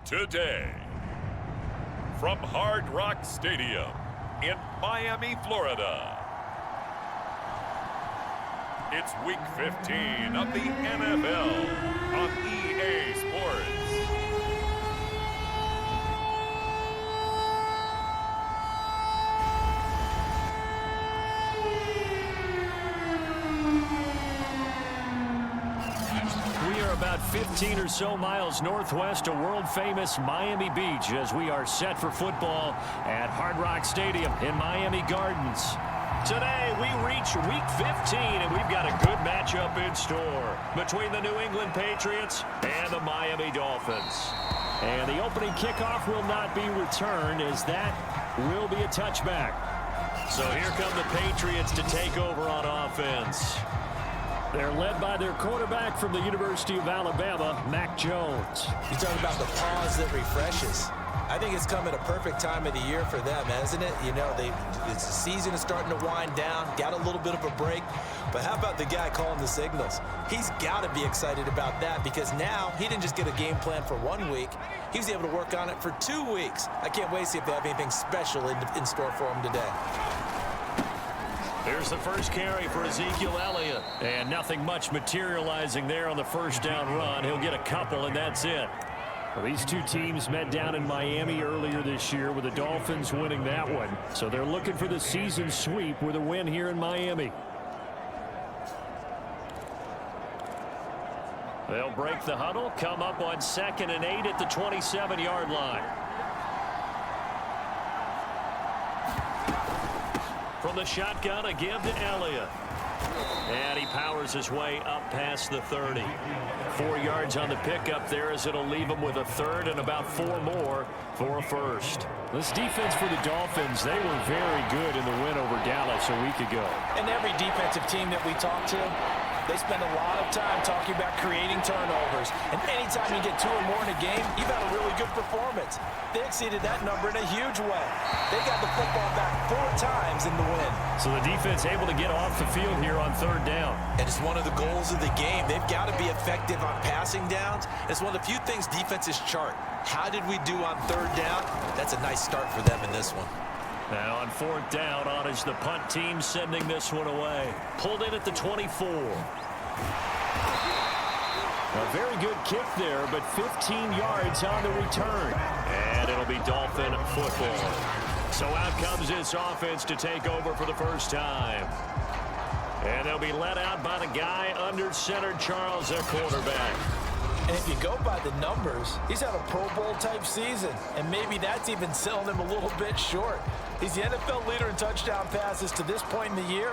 Today, from Hard Rock Stadium in Miami, Florida, it's Week 15 of the NFL on EA Sports. About 15 or so miles northwest of world-famous Miami Beach as we are set for football at Hard Rock Stadium in Miami Gardens. Today, we reach Week 15, and we've got a good matchup in store between the New England Patriots and the Miami Dolphins. And the opening kickoff will not be returned, as that will be a touchback. So here come the Patriots to take over on offense. They're led by their quarterback from the University of Alabama, Mac Jones. You're talking about the pause that refreshes. I think it's come at a perfect time of the year for them, hasn't it? You know, the season is starting to wind down, got a little bit of a break. But how about the guy calling the signals? He's got to be excited about that because now he didn't just get a game plan for 1 week. He was able to work on it for 2 weeks. I can't wait to see if they have anything special in store for him today. Here's the first carry for Ezekiel Elliott. And nothing much materializing there on the first down run. He'll get a couple, and that's it. Well, these two teams met down in Miami earlier this year with the Dolphins winning that one. So they're looking for the season sweep with a win here in Miami. They'll break the huddle, come up on 2nd and 8 at the 27-yard line. From the shotgun, a give to Elliott. And he powers his way up past the 30. 4 yards on the pickup there as it'll leave him with a third and about 4 more for a first. This defense for the Dolphins, they were very good in the win over Dallas a week ago. And every defensive team that we talk to, they spend a lot of time talking about creating turnovers. And anytime you get 2 or more in a game, you've had a really good performance. They exceeded that number in a huge way. They got the football back 4 times in the win. So the defense able to get off the field here on 3rd down. And it's one of the goals of the game. They've got to be effective on passing downs. It's one of the few things defenses chart. How did we do on 3rd down? That's a nice start for them in this one. Now on 4th down, on is the punt team sending this one away. Pulled in at the 24. A very good kick there, but 15 yards on the return. And it'll be Dolphin football. So out comes this offense to take over for the first time. And they'll be let out by the guy under center, Charles, their quarterback. And if you go by the numbers, he's had a Pro Bowl type season. And maybe that's even selling him a little bit short. He's the NFL leader in touchdown passes to this point in the year.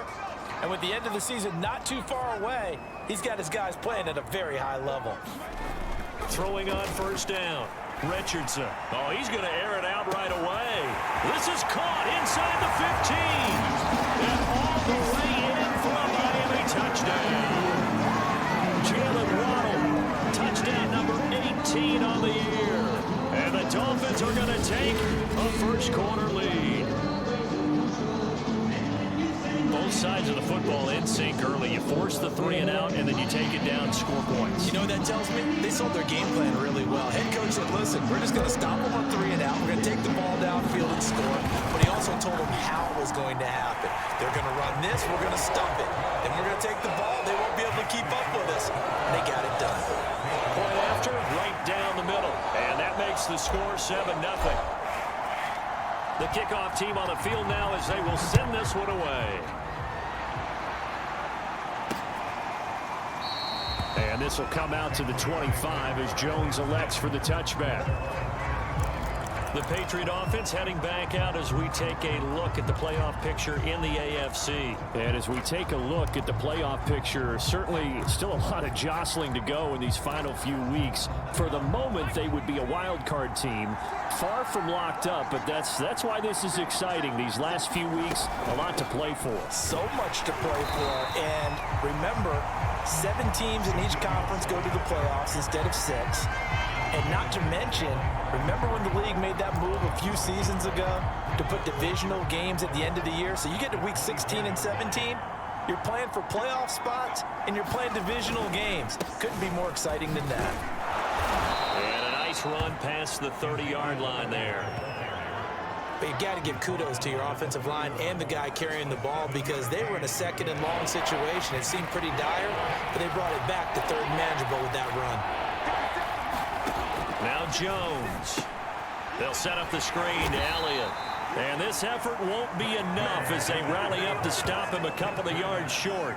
And with the end of the season not too far away, he's got his guys playing at a very high level. Throwing on 1st down. Richardson. Oh, he's going to air it out right away. This is caught inside the 15. And all the way in for a Miami touchdown. Jalen Waddle, touchdown number 18 on the year. And the Dolphins are going to take a first-quarter lead. Both sides of the football in sync early. You force the 3 and out, and then you take it down, score points. You know what that tells me? They sold their game plan really well. Head coach said, listen, we're just going to stop them on 3 and out. We're going to take the ball downfield and score. But he also told them how it was going to happen. They're going to run this. We're going to stop it. Then we're going to take the ball. They won't be able to keep up with us. And they got it done. Point after, right down the middle. And that makes the score 7-0. The kickoff team on the field now as they will send this one away. And this will come out to the 25 as Jones elects for the touchback. The Patriot offense heading back out as we take a look at the playoff picture in the AFC. And as we take a look at the playoff picture, certainly still a lot of jostling to go in these final few weeks. For the moment, they would be a wild card team. Far from locked up, but that's why this is exciting. These last few weeks, a lot to play for. So much to play for. And remember, 7 teams in each conference go to the playoffs instead of 6. And not to mention, remember when the league made that move a few seasons ago to put divisional games at the end of the year? So you get to week 16 and 17, you're playing for playoff spots, and you're playing divisional games. Couldn't be more exciting than that. And a Nice run past the 30-yard line there. But you got to give kudos to your offensive line and the guy carrying the ball because they were in a second and long situation. It seemed pretty dire, but they brought it back to third and manageable with that run. Now Jones. They'll set up the screen to Elliott. And this effort won't be enough as they rally up to stop him a couple of yards short.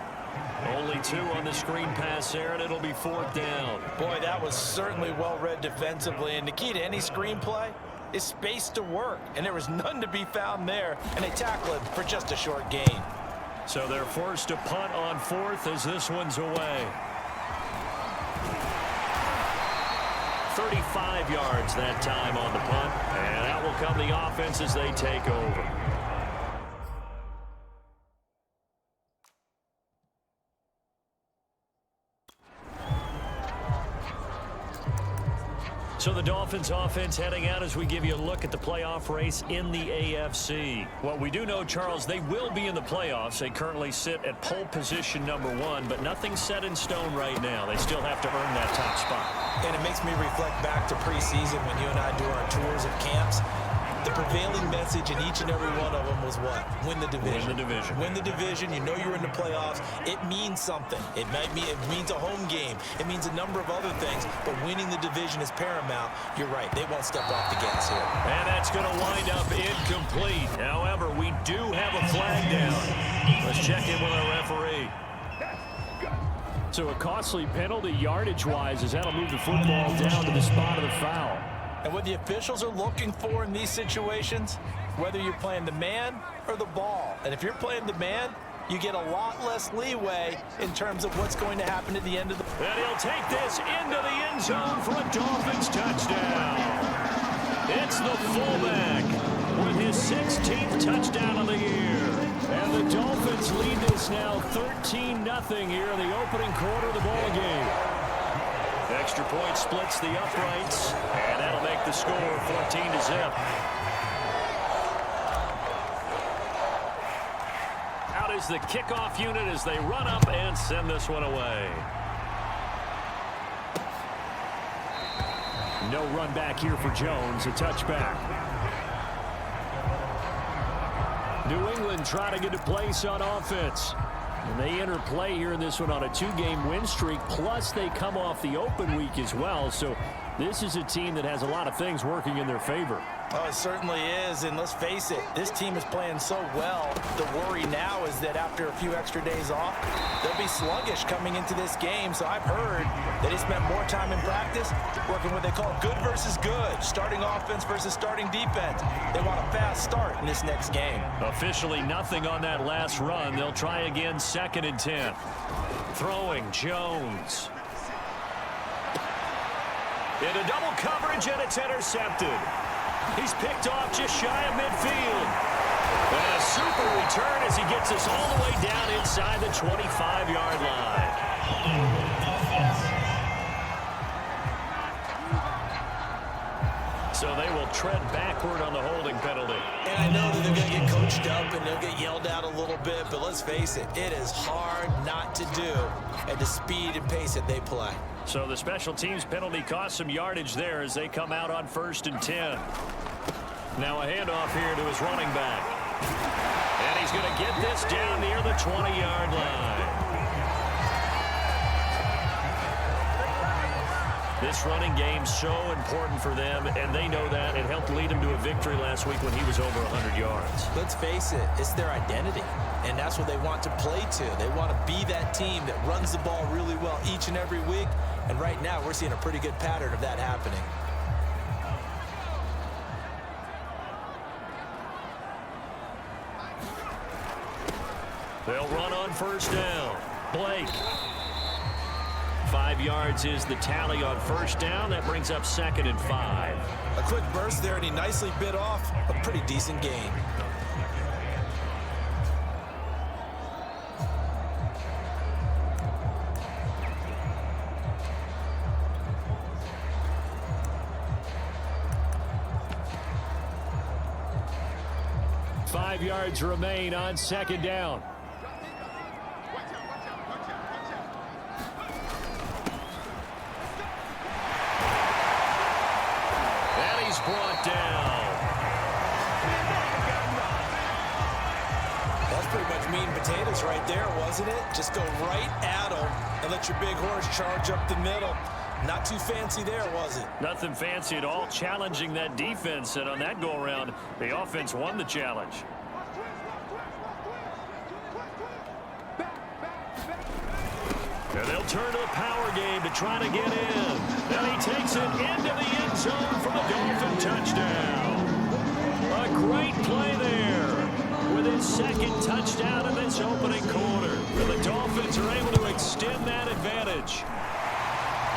Only 2 on the screen pass there, and it'll be 4th down. Boy, that was certainly well read defensively. And the key to any screen play is space to work. And there was none to be found there. And they tackle it for just a short gain. So they're forced to punt on 4th as this one's away. 35 yards that time on the punt. And out will come the offense as they take over. So the Dolphins offense heading out as we give you a look at the playoff race in the AFC. Well, we do know, Charles, they will be in the playoffs. They currently sit at pole position number 1, but nothing's set in stone right now. They still have to earn that top spot. And it makes me reflect back to preseason when you and I do our tours of camps. The prevailing message in each and every one of them was what? Win the division. Win the division. Win the division. You know you're in the playoffs. It means something. It means a home game. It means a number of other things. But winning the division is paramount. You're right. They won't step off the gas here. And that's going to wind up incomplete. However, we do have a flag down. Let's check in with our referee. So a costly penalty yardage-wise as that'll move the football down to the spot of the foul. And what the officials are looking for in these situations, whether you're playing the man or the ball. And if you're playing the man, you get a lot less leeway in terms of what's going to happen at the end of the... And he'll take this into the end zone for a Dolphins touchdown. It's the fullback with his 16th touchdown of the year. And the Dolphins lead this now 13-0 here in the opening quarter of the ball game. Extra point splits the uprights, and that'll make the score 14-0. Out is the kickoff unit as they run up and send this one away. No run back here for Jones, a touchback. New England trying to get a place on offense. And they enter play here in this one on a 2-game win streak, plus they come off the open week as well. So this is a team that has a lot of things working in their favor. Oh, it certainly is, and let's face it, this team is playing so well. The worry now is that after a few extra days off, they'll be sluggish coming into this game. So I've heard that they spent more time in practice working what they call good versus good, starting offense versus starting defense. They want a fast start in this next game. Officially nothing on that last run. They'll try again, 2nd and 10. Throwing, Jones. Into double coverage, and it's intercepted. He's picked off just shy of midfield. And a super return as he gets us all the way down inside the 25-yard line. So they will tread backward on the holding penalty. And I know that they're going to get coached up and they'll get yelled at a little bit, but let's face it, it is hard not to do at the speed and pace that they play. So the special teams penalty cost some yardage there as they come out on 1st and 10. Now a handoff here to his running back. And he's going to get this down near the 20-yard line. This running game's so important for them, and they know that. It helped lead them to a victory last week when he was over 100 yards. Let's face it, it's their identity, and that's what they want to play to. They want to be that team that runs the ball really well each and every week, and right now we're seeing a pretty good pattern of that happening. They'll run on 1st down. Blake. 5 yards is the tally on 1st down. That brings up 2nd and 5. A quick burst there, and he nicely bit off a pretty decent gain. Five yards remain on 2nd down. is brought down. That's pretty much meat and potatoes right there, wasn't it? Just go right at them and let your big horse charge up the middle. Not too fancy there, was it? Nothing fancy at all, challenging that defense. And on that go-around, the offense won the challenge. And they'll turn to the power game to try to get in. And he takes it into the end zone for the Dolphin touchdown. A great play there with his second touchdown in this opening quarter. And the Dolphins are able to extend that advantage.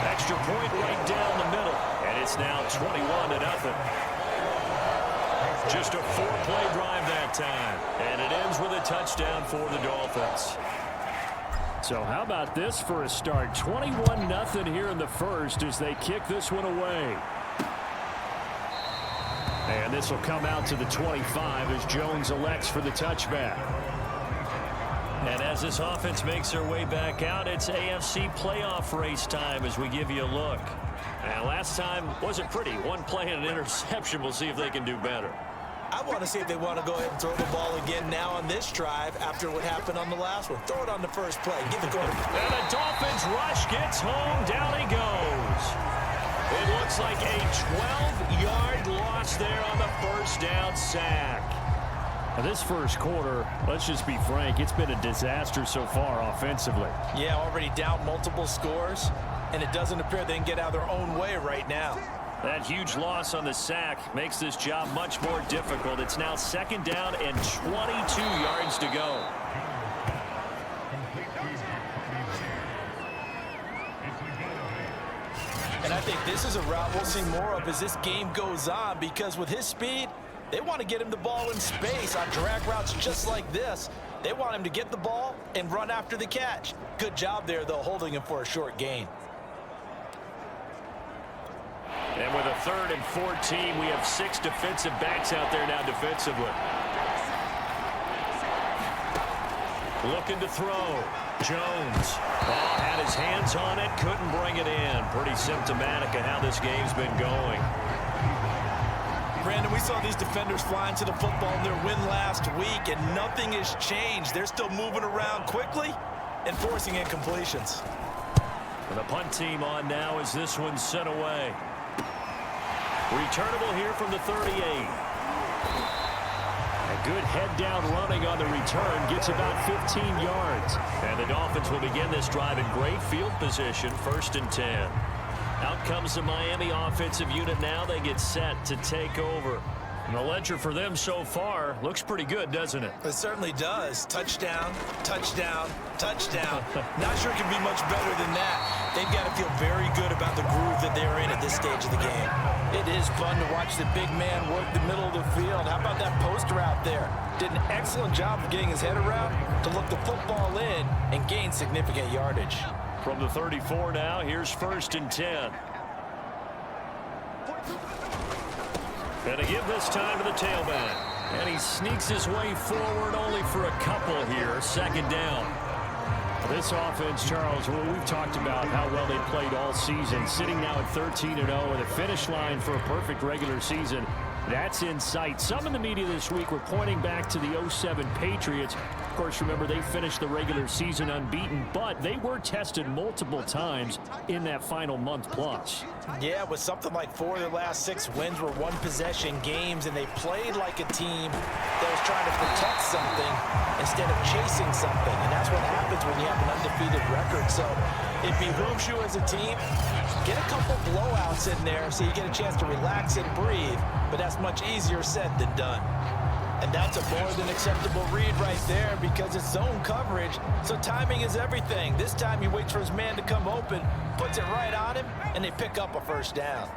Extra point right down the middle. And it's now 21-0. Just a 4-play drive that time. And it ends with a touchdown for the Dolphins. So how about this for a start? 21-0 here in the first as they kick this one away. And this will come out to the 25 as Jones elects for the touchback. And as this offense makes their way back out, it's AFC playoff race time as we give you a look. And last time wasn't pretty. One play and an interception. We'll see if they can do better. I want to see if they want to go ahead and throw the ball again now on this drive after what happened on the last one. Throw it on the first play. Give the quarterback. And the Dolphins rush gets home. Down he goes. It looks like a 12-yard loss there on the first down sack. Now this first quarter, let's just be frank, it's been a disaster so far offensively. Yeah, already down multiple scores, and it doesn't appear they can get out of their own way right now. That huge loss on the sack makes this job much more difficult. It's now second down and 22 yards to go. And I think this is a route we'll see more of as this game goes on, because with his speed, they want to get him the ball in space on drag routes just like this. They want him to get the ball and run after the catch. Good job there, though, holding him for a short gain. And with a 3rd and 14, we have 6 defensive backs out there now defensively. Looking to throw. Jones. Had his hands on it, couldn't bring it in. Pretty symptomatic of how this game's been going. Brandon, we saw these defenders flying to the football in their win last week, and nothing has changed. They're still moving around quickly and forcing incompletions. And the punt team on now as this one's sent away. Returnable here from the 38. A good head-down running on the return gets about 15 yards. And the Dolphins will begin this drive in great field position, 1st and 10. Out comes the Miami offensive unit now. They get set to take over. And the ledger for them so far looks pretty good, doesn't it? It certainly does. Touchdown, touchdown, touchdown. Not sure it can be much better than that. They've got to feel very good about the groove that they're in at this stage of the game. It is fun to watch the big man work the middle of the field. How about that post route there? Did an excellent job of getting his head around to look the football in and gain significant yardage. From the 34 now, here's 1st and 10. And to give this time to the tailback. And he sneaks his way forward only for a couple here. 2nd down. This offense, Charles, well, we've talked about how well they played all season. Sitting now at 13-0 and a finish line for a perfect regular season. That's in sight. Some in the media this week were pointing back to the 07 Patriots. Of course, remember, they finished the regular season unbeaten, but they were tested multiple times in that final month plus. Yeah, with something like 4 of their last 6 wins were one-possession games, and they played like a team that was trying to protect something instead of chasing something. And that's what happens when you have an undefeated record. So it behooves you as a team, get a couple blowouts in there so you get a chance to relax and breathe. But that's much easier said than done. And that's a more than acceptable read right there because it's zone coverage, so timing is everything. This time he waits for his man to come open, puts it right on him, and they pick up a 1st down.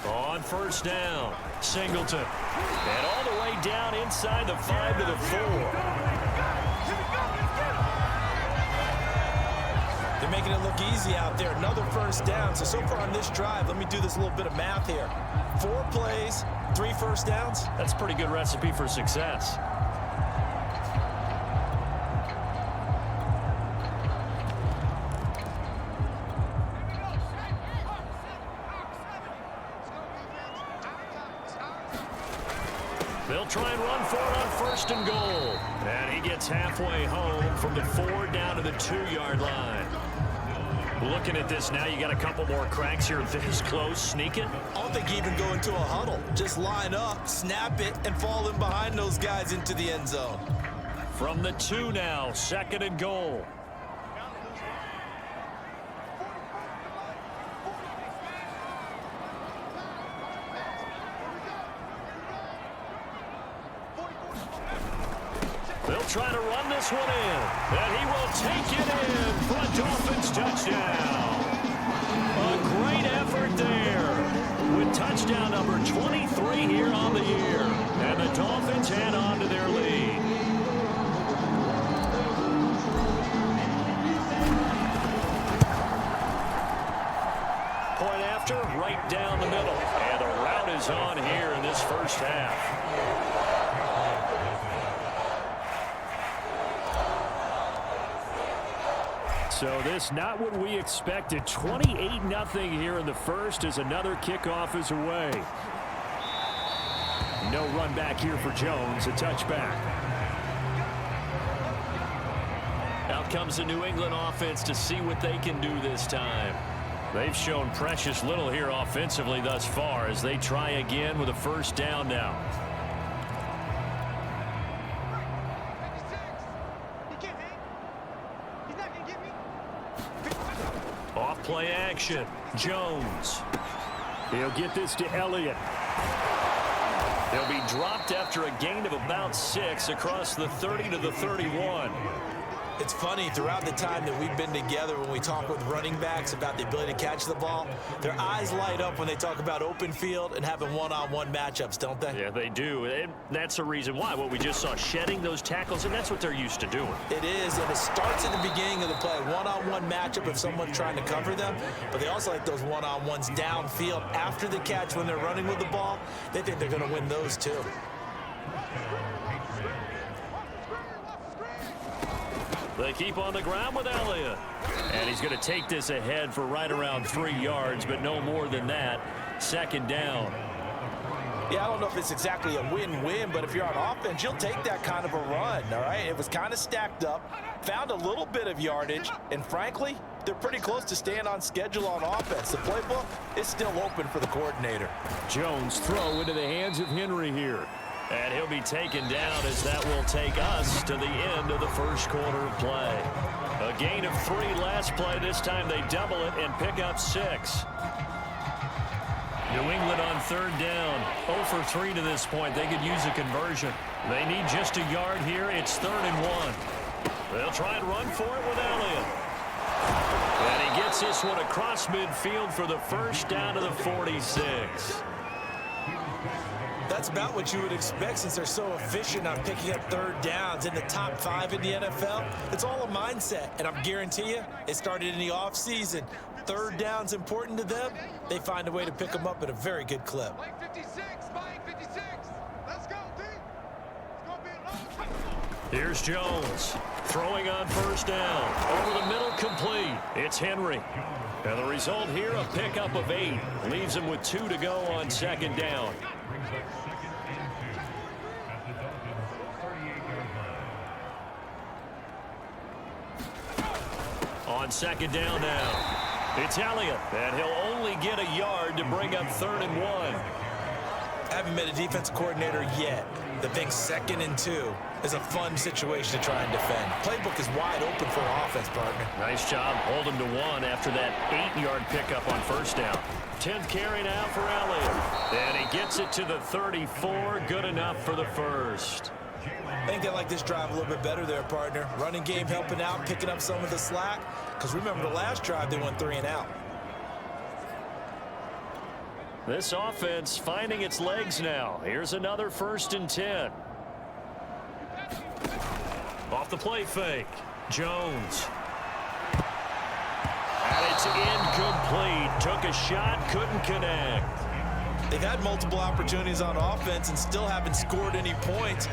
On 1st down, Singleton. And all the way down inside the 5 to the 4. They're making it look easy out there. Another 1st down. So far on this drive, let me do this little bit of math here. 4 plays, 3 1st downs. That's a pretty good recipe for success. They'll try and run for it on 1st and goal. And he gets halfway home from the 4 down to the 2-yard line. Looking at this now, you got a couple more cracks here this close, sneaking. I don't think you even go into a huddle. Just line up, snap it, and fall in behind those guys into the end zone. From the 2 now, 2nd and goal. They'll try to run this one in, and he will take it in for a Dolphins touchdown. A great effort there with touchdown number 23 here on the year. And the Dolphins head on to their lead. Point after, right down the middle. And the route is on here in this first half. So this not what we expected. 28-0 here in the first as another kickoff is away. No run back here for Jones. A touchback. Out comes the New England offense to see what they can do this time. They've shown precious little here offensively thus far as they try again with a 1st down now. Play action. Jones. He'll get this to Elliott. He'll be dropped after a gain of about 6 across the 30 to the 31. It's funny, throughout the time that we've been together, when we talk with running backs about the ability to catch the ball, their eyes light up when they talk about open field and having one-on-one matchups, don't they? Yeah, they do. And that's the reason why. What we just saw, shedding those tackles, and that's what they're used to doing. It is, and it starts at the beginning of the play. One-on-one matchup if someone's trying to cover them, but they also like those one-on-ones downfield after the catch when they're running with the ball. They think they're going to win those too. They keep on the ground with Elliott. And he's going to take this ahead for right around 3 yards, but no more than that. 2nd down. Yeah, I don't know if it's exactly a win-win, but if you're on offense, you'll take that kind of a run, all right? It was kind of stacked up, found a little bit of yardage, and frankly, they're pretty close to staying on schedule on offense. The playbook is still open for the coordinator. Jones throw into the hands of Henry here. And he'll be taken down as that will take us to the end of the first quarter of play. A gain of 3 last play. This time they double it and pick up 6. New England on 3rd down. 0 for 3 to this point. They could use a conversion. They need just a yard here. It's 3rd and 1. They'll try and run for it with Elliott. And he gets this one across midfield for the 1st down to the 46. That's about what you would expect since they're so efficient on picking up 3rd downs in the top 5 in the NFL. It's all a mindset, and I guarantee you it started in the offseason. 3rd down's important to them. They find a way to pick them up at a very good clip. Here's Jones throwing on 1st down. Over the middle, complete. It's Henry. And the result here, a pickup of 8. Leaves him with 2 to go on 2nd down. On 2nd down now, it's Elliott, and he'll only get a yard to bring up 3rd and 1. Haven't been a defensive coordinator yet. The big 2nd and 2 is a fun situation to try and defend. Playbook is wide open for an offense, partner. Nice job holding to 1 after that 8-yard pickup on 1st down. 10th carry now for Elliott, and he gets it to the 34. Good enough for the 1st. I think they like this drive a little bit better there, partner. Running game helping out, picking up some of the slack. Because remember the last drive, they went 3 and out. This offense finding its legs now. Here's another 1st and 10. Off the play fake. Jones. And it's incomplete. Took a shot, couldn't connect. They've had multiple opportunities on offense and still haven't scored any points.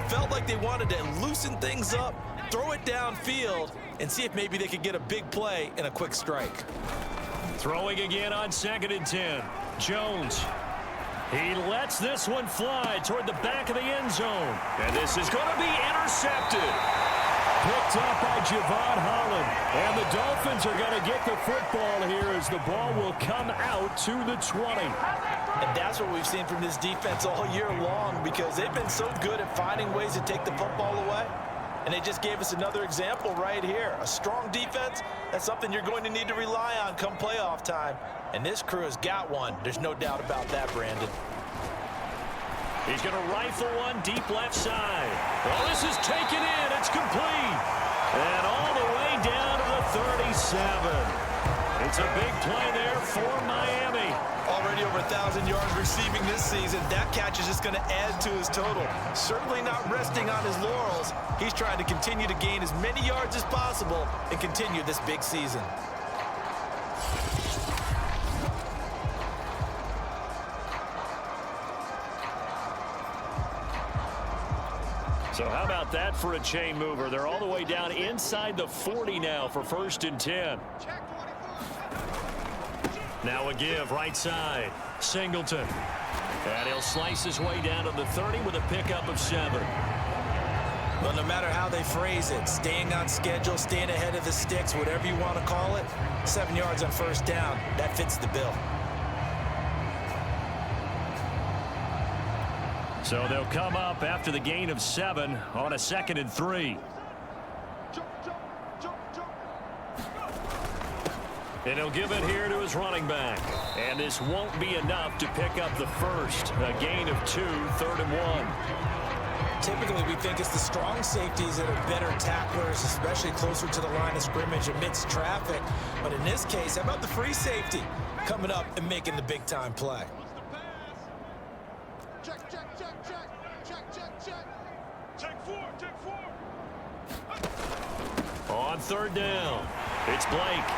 Felt like they wanted to loosen things up, throw it downfield, and see if maybe they could get a big play and a quick strike. Throwing again on 2nd and 10. Jones. He lets this one fly toward the back of the end zone. And this is going to be intercepted. Picked up by Javon Holland. And the Dolphins are going to get the football here as the ball will come out to the 20. And that's what we've seen from this defense all year long, because they've been so good at finding ways to take the football away. And they just gave us another example right here. A strong defense, that's something you're going to need to rely on come playoff time. And this crew has got one. There's no doubt about that, Brandon. He's going to rifle one deep left side. Well, this is taken in. It's complete. And all the way down to the 37. It's a big play there for Miami. Already over 1,000 yards receiving this season. That catch is just going to add to his total. Certainly not resting on his laurels. He's trying to continue to gain as many yards as possible and continue this big season. So how about that for a chain mover? They're all the way down inside the 40 now for 1st and 10. Now a give right side. Singleton. And he'll slice his way down to the 30 with a pickup of 7. Well, no matter how they phrase it, staying on schedule, staying ahead of the sticks, whatever you want to call it, 7 yards on 1st down, that fits the bill. So they'll come up after the gain of 7 on a 2nd and 3. And he'll give it here to his running back. And this won't be enough to pick up the first. A gain of 2, 3rd and 1. Typically, we think it's the strong safeties that are better tacklers, especially closer to the line of scrimmage amidst traffic. But in this case, how about the free safety coming up and making the big-time play? On 3rd down, it's Blake.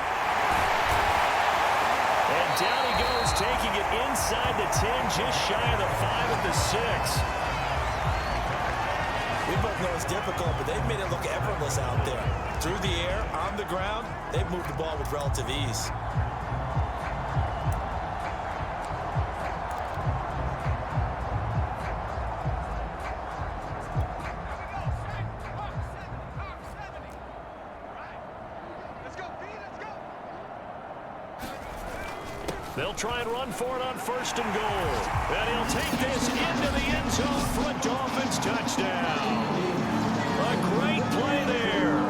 And down he goes, taking it inside the 10, just shy of the 5 at the 6. We both know it's difficult, but they've made it look effortless out there. Through the air, on the ground, they've moved the ball with relative ease. They'll try and run for it on 1st and goal. And he'll take this into the end zone for a Dolphins touchdown. A great play there.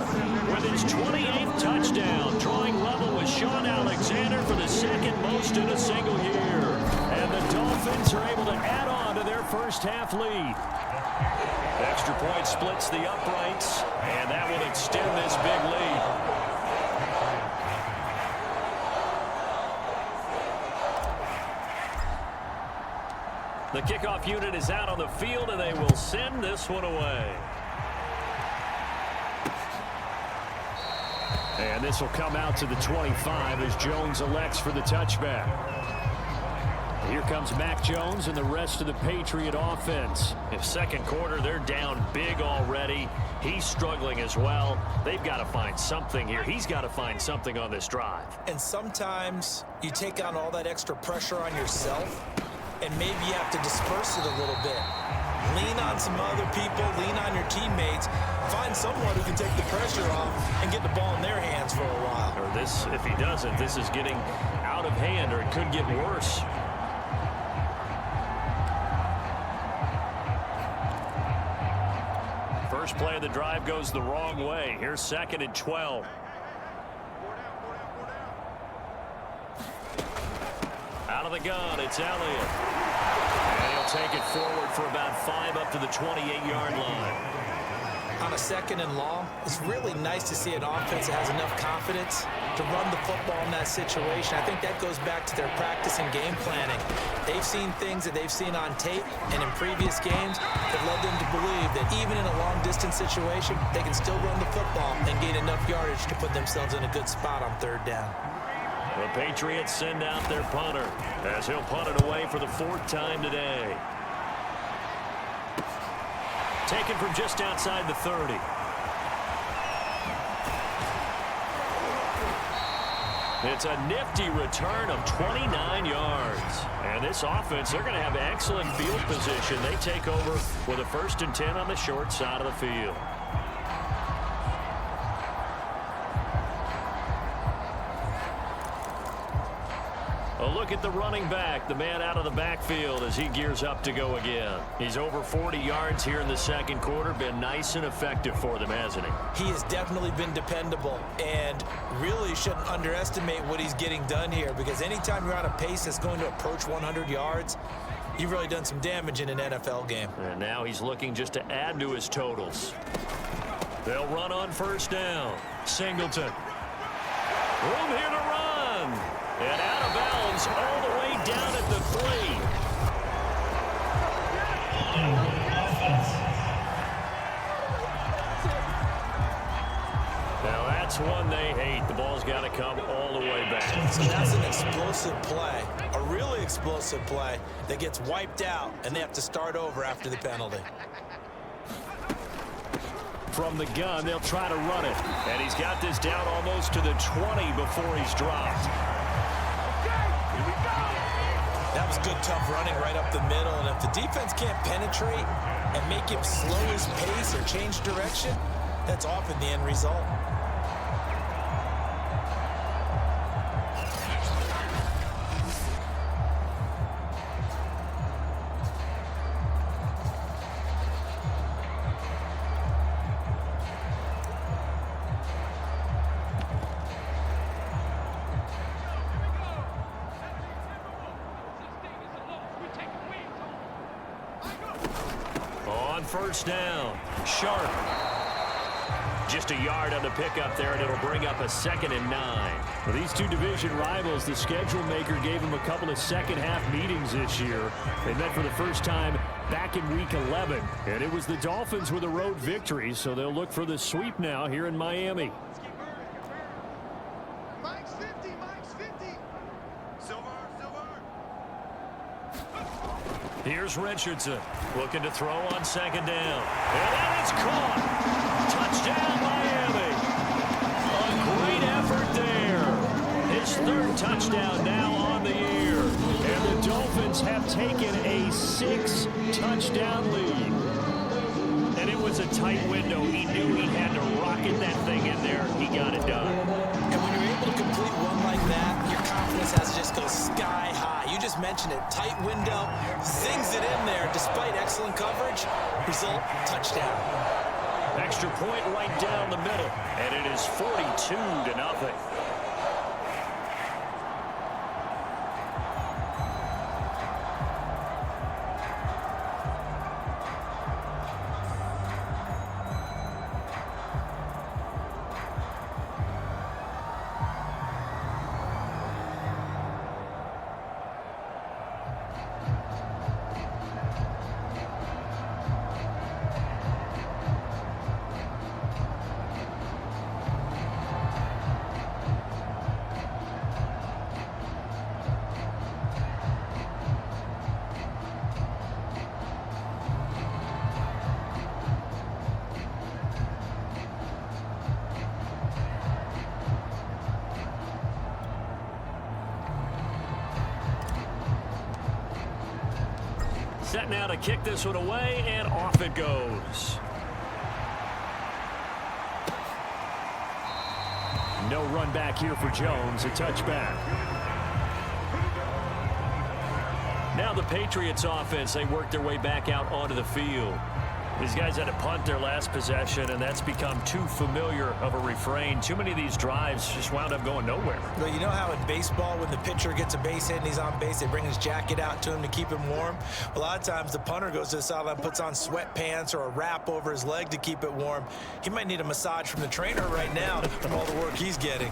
With his 28th touchdown, drawing level with Sean Alexander for the 2nd most in a single year. And the Dolphins are able to add on to their first half lead. Extra point splits the uprights, and that will extend this big lead. The kickoff unit is out on the field, and they will send this one away. And this will come out to the 25 as Jones elects for the touchback. Here comes Mac Jones and the rest of the Patriot offense. In 2nd quarter, they're down big already. He's struggling as well. They've got to find something here. He's got to find something on this drive. And sometimes you take on all that extra pressure on yourself, and maybe you have to disperse it a little bit. Lean on some other people, lean on your teammates, find someone who can take the pressure off and get the ball in their hands for a while. Or this, if he doesn't, this is getting out of hand, or it could get worse. First play of the drive goes the wrong way. Here's 2nd and 12. Out of the gun, it's Elliott. And he'll take it forward for about 5 up to the 28-yard line. On a 2nd and long, it's really nice to see an offense that has enough confidence to run the football in that situation. I think that goes back to their practice and game planning. They've seen things that they've seen on tape and in previous games that led them to believe that even in a long-distance situation, they can still run the football and gain enough yardage to put themselves in a good spot on 3rd down. The Patriots send out their punter as he'll punt it away for the 4th time today. Taken from just outside the 30. It's a nifty return of 29 yards. And And this offense, they're going to have excellent field position. They take over with a 1st and 10 on the short side of the field. A look at the running back, the man out of the backfield as he gears up to go again. He's over 40 yards here in the second quarter. Been nice and effective for them, hasn't he? He has definitely been dependable and really shouldn't underestimate what he's getting done here, because anytime you're on a pace that's going to approach 100 yards, you've really done some damage in an NFL game. And now he's looking just to add to his totals. They'll run on 1st down. Singleton. Room here to run. And out of bounds all the way down at the 3. Now that's one they hate. The ball's got to come all the way back. So that's an explosive play, a really explosive play that gets wiped out, and they have to start over after the penalty. From the gun, they'll try to run it. And he's got this down almost to the 20 before he's dropped. That was good, tough running right up the middle. And if the defense can't penetrate and make him slow his pace or change direction, that's often the end result. On 1st down, Sharp. Just a yard on the pickup there, and it'll bring up a 2nd and 9. For these two division rivals, the schedule maker gave them a couple of second-half meetings this year. They met for the first time back in Week 11, and it was the Dolphins with a road victory, so they'll look for the sweep now here in Miami. Mike's 50, Mike's 50. Silver. Here's Richardson looking to throw on 2nd down. And that is caught. Touchdown, Miami. A great effort there. His 3rd touchdown now on the year. And the Dolphins have taken a 6-touchdown lead. And it was a tight window. He knew he had to rocket that thing in there. He got it done. And when you're able to complete one like that, your confidence has to just go sky high. You just mentioned it. Tight window, zings it in there despite excellent coverage. Result, touchdown. Extra point right down the middle. And it is 42-0. Set now to kick this one away, and off it goes. No run back here for Jones, a touchback. Now the Patriots offense, they work their way back out onto the field. These guys had to punt their last possession, and that's become too familiar of a refrain. Too many of these drives just wound up going nowhere. Well, you know how in baseball, when the pitcher gets a base hit and he's on base, they bring his jacket out to him to keep him warm? A lot of times the punter goes to the sideline, puts on sweatpants or a wrap over his leg to keep it warm. He might need a massage from the trainer right now from all the work he's getting.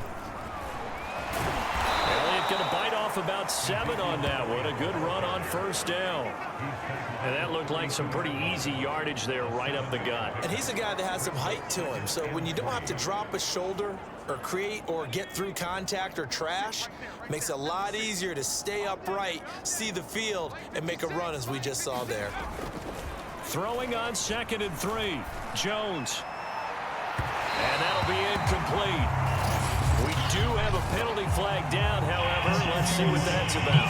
Elliott going to bite off about 7 on that one. A good run on 1st down. And that looked like some pretty easy yardage there right up the gut. And he's a guy that has some height to him. So when you don't have to drop a shoulder or create or get through contact or trash, makes it a lot easier to stay upright, see the field, and make a run as we just saw there. Throwing on 2nd and 3. Jones. And that'll be incomplete. We do have a penalty flag down, however. Let's see what that's about.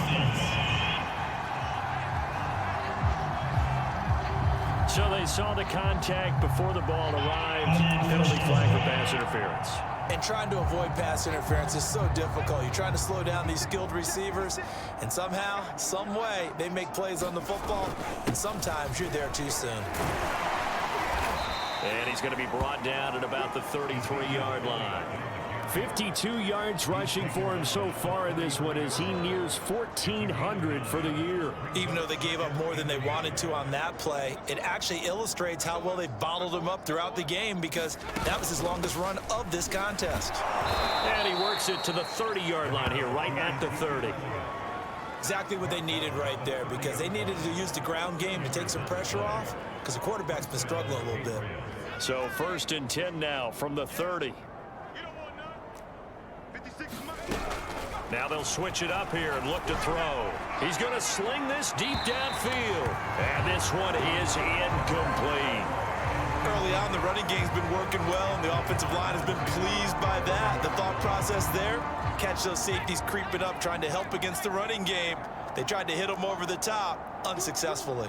saw the contact before the ball arrived. Penalty flag for pass interference. And trying to avoid pass interference is so difficult. You're trying to slow down these skilled receivers, and somehow, some way, they make plays on the football, and sometimes you're there too soon. And he's going to be brought down at about the 33-yard line. 52 yards rushing for him so far in this one as he nears 1,400 for the year. Even though they gave up more than they wanted to on that play, it actually illustrates how well they bottled him up throughout the game because that was his longest run of this contest. And he works it to the 30-yard line here, right at the 30. Exactly what they needed right there because they needed to use the ground game to take some pressure off because the quarterback's been struggling a little bit. So 1st and 10 now from the 30. Now they'll switch it up here and look to throw. He's going to sling this deep downfield. And this one is incomplete. Early on, the running game's been working well, and the offensive line has been pleased by that. The thought process there, catch those safeties creeping up, trying to help against the running game. They tried to hit him over the top, unsuccessfully.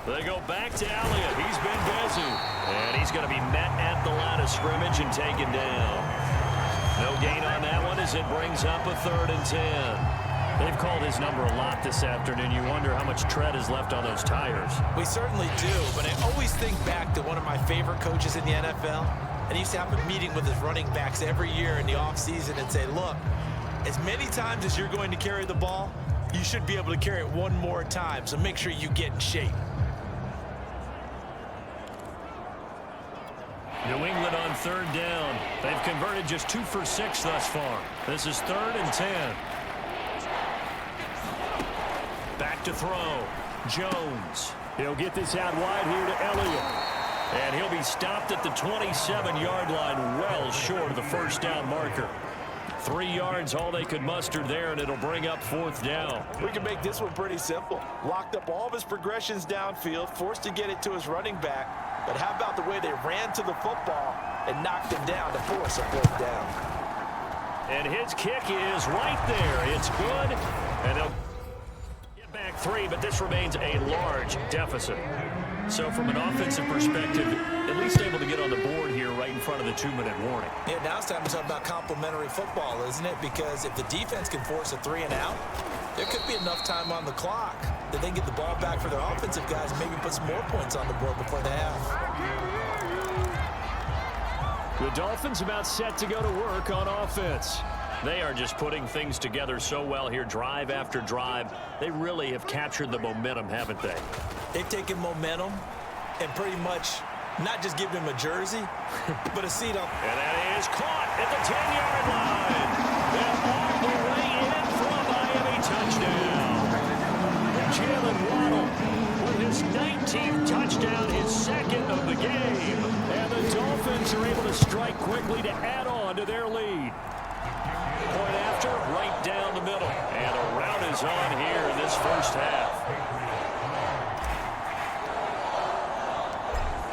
They go back to Elliott. He's been busy. And he's going to be met at the line of scrimmage and taken down. No gain on that one as it brings up a 3rd and 10. They've called his number a lot this afternoon. You wonder how much tread is left on those tires. We certainly do, but I always think back to one of my favorite coaches in the NFL. And he used to have a meeting with his running backs every year in the offseason and say, look, as many times as you're going to carry the ball, you should be able to carry it one more time, so make sure you get in shape. New England on 3rd down. They've converted just 2 for 6 thus far. This is 3rd and 10. Back to throw. Jones. He'll get this out wide here to Elliott. And he'll be stopped at the 27-yard line, well short of the 1st down marker. 3 yards, all they could muster there, and it'll bring up 4th down. We can make this one pretty simple. Locked up all of his progressions downfield, forced to get it to his running back. But how about the way they ran to the football and knocked him down to force a 4th down? And his kick is right there. It's good. And they'll get back 3, but this remains a large deficit. So from an offensive perspective, at least able to get on the board here right in front of the 2-minute warning. Yeah, now it's time to talk about complimentary football, isn't it? Because if the defense can force a 3 and out, there could be enough time on the clock that they can get the ball back for their offensive guys and maybe put some more points on the board before the half. The Dolphins about set to go to work on offense. They are just putting things together so well here, drive after drive. They really have captured the momentum, haven't they? They've taken momentum and pretty much not just given him a jersey, but a seat up. And that is caught at the 10-yard line. And all the way in for a Miami touchdown. Jalen Waddle with his 19th touchdown, his 2nd of the game. And the Dolphins are able to strike quickly to add on to their lead. Point after, right down the middle. And a rout is on here in this 1st half.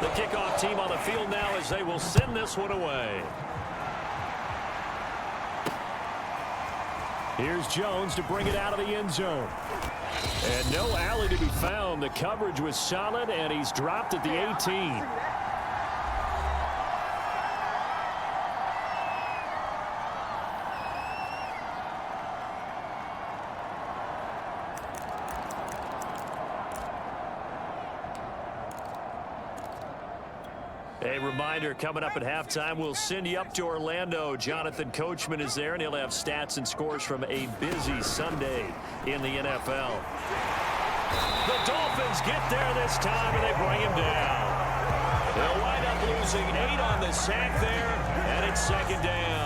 The kickoff team on the field now as they will send this one away. Here's Jones to bring it out of the end zone. And no alley to be found. The coverage was solid, and he's dropped at the 18. A reminder, coming up at halftime, we'll send you up to Orlando. Jonathan Coachman is there, and he'll have stats and scores from a busy Sunday in the NFL. The Dolphins get there this time, and they bring him down. They'll wind up losing 8 on the sack there, and it's 2nd down.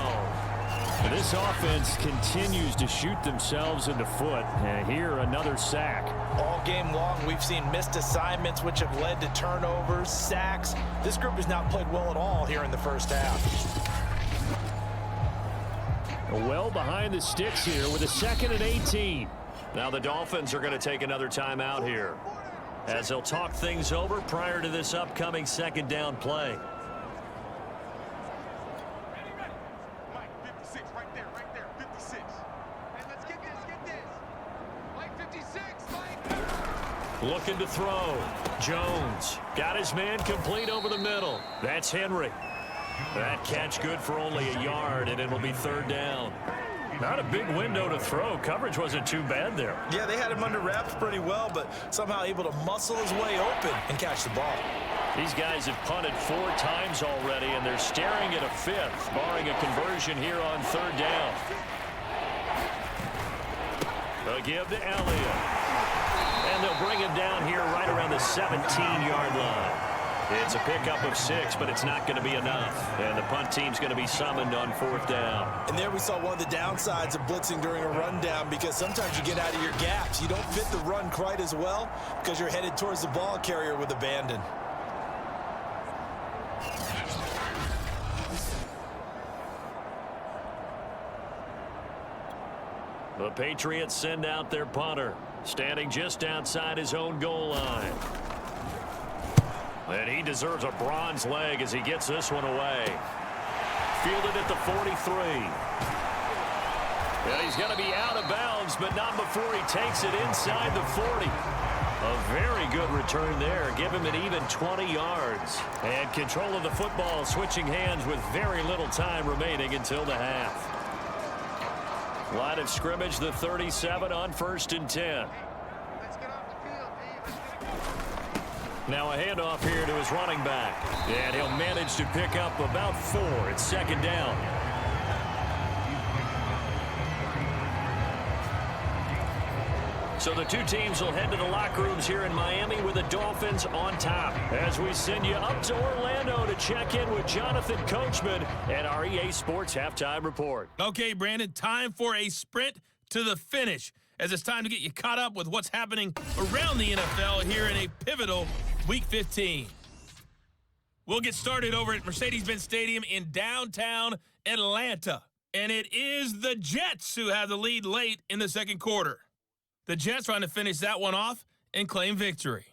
This offense continues to shoot themselves in the foot. And here, another sack. All game long, we've seen missed assignments, which have led to turnovers, sacks. This group has not played well at all here in the 1st half. Well behind the sticks here with a 2nd and 18. Now the Dolphins are going to take another timeout here as they'll talk things over prior to this upcoming 2nd down play. Looking to throw. Jones got his man complete over the middle. That's Henry. That catch good for only a yard, and it'll be third down. Not a big window to throw. Coverage wasn't too bad there. Yeah, they had him under wraps pretty well, but somehow able to muscle his way open and catch the ball. These guys have punted 4 times already, and they're staring at a 5th, barring a conversion here on third down. They'll give to Elliott. And they'll bring him down here right around the 17-yard line. It's a pickup of 6, but it's not going to be enough. And the punt team's going to be summoned on 4th down. And there we saw one of the downsides of blitzing during a rundown, because sometimes you get out of your gaps. You don't fit the run quite as well because you're headed towards the ball carrier with abandon. The Patriots send out their punter, standing just outside his own goal line. And he deserves a bronze leg as he gets this one away. Fielded at the 43. And he's going to be out of bounds, but not before he takes it inside the 40. A very good return there. Give him an even 20 yards. And control of the football switching hands with very little time remaining until the half. Line of scrimmage, the 37 on 1st and 10. Let's get off the field, D. Now a handoff here to his running back. And he'll manage to pick up about 4. It's 2nd down. So the two teams will head to the locker rooms here in Miami with the Dolphins on top. As we send you up to Orlando to check in with Jonathan Coachman and our EA Sports Halftime Report. Okay, Brandon, time for a sprint to the finish, as it's time to get you caught up with what's happening around the NFL here in a pivotal Week 15. We'll get started over at Mercedes-Benz Stadium in downtown Atlanta. And it is the Jets who have the lead late in the second quarter. The Jets trying to finish that one off and claim victory.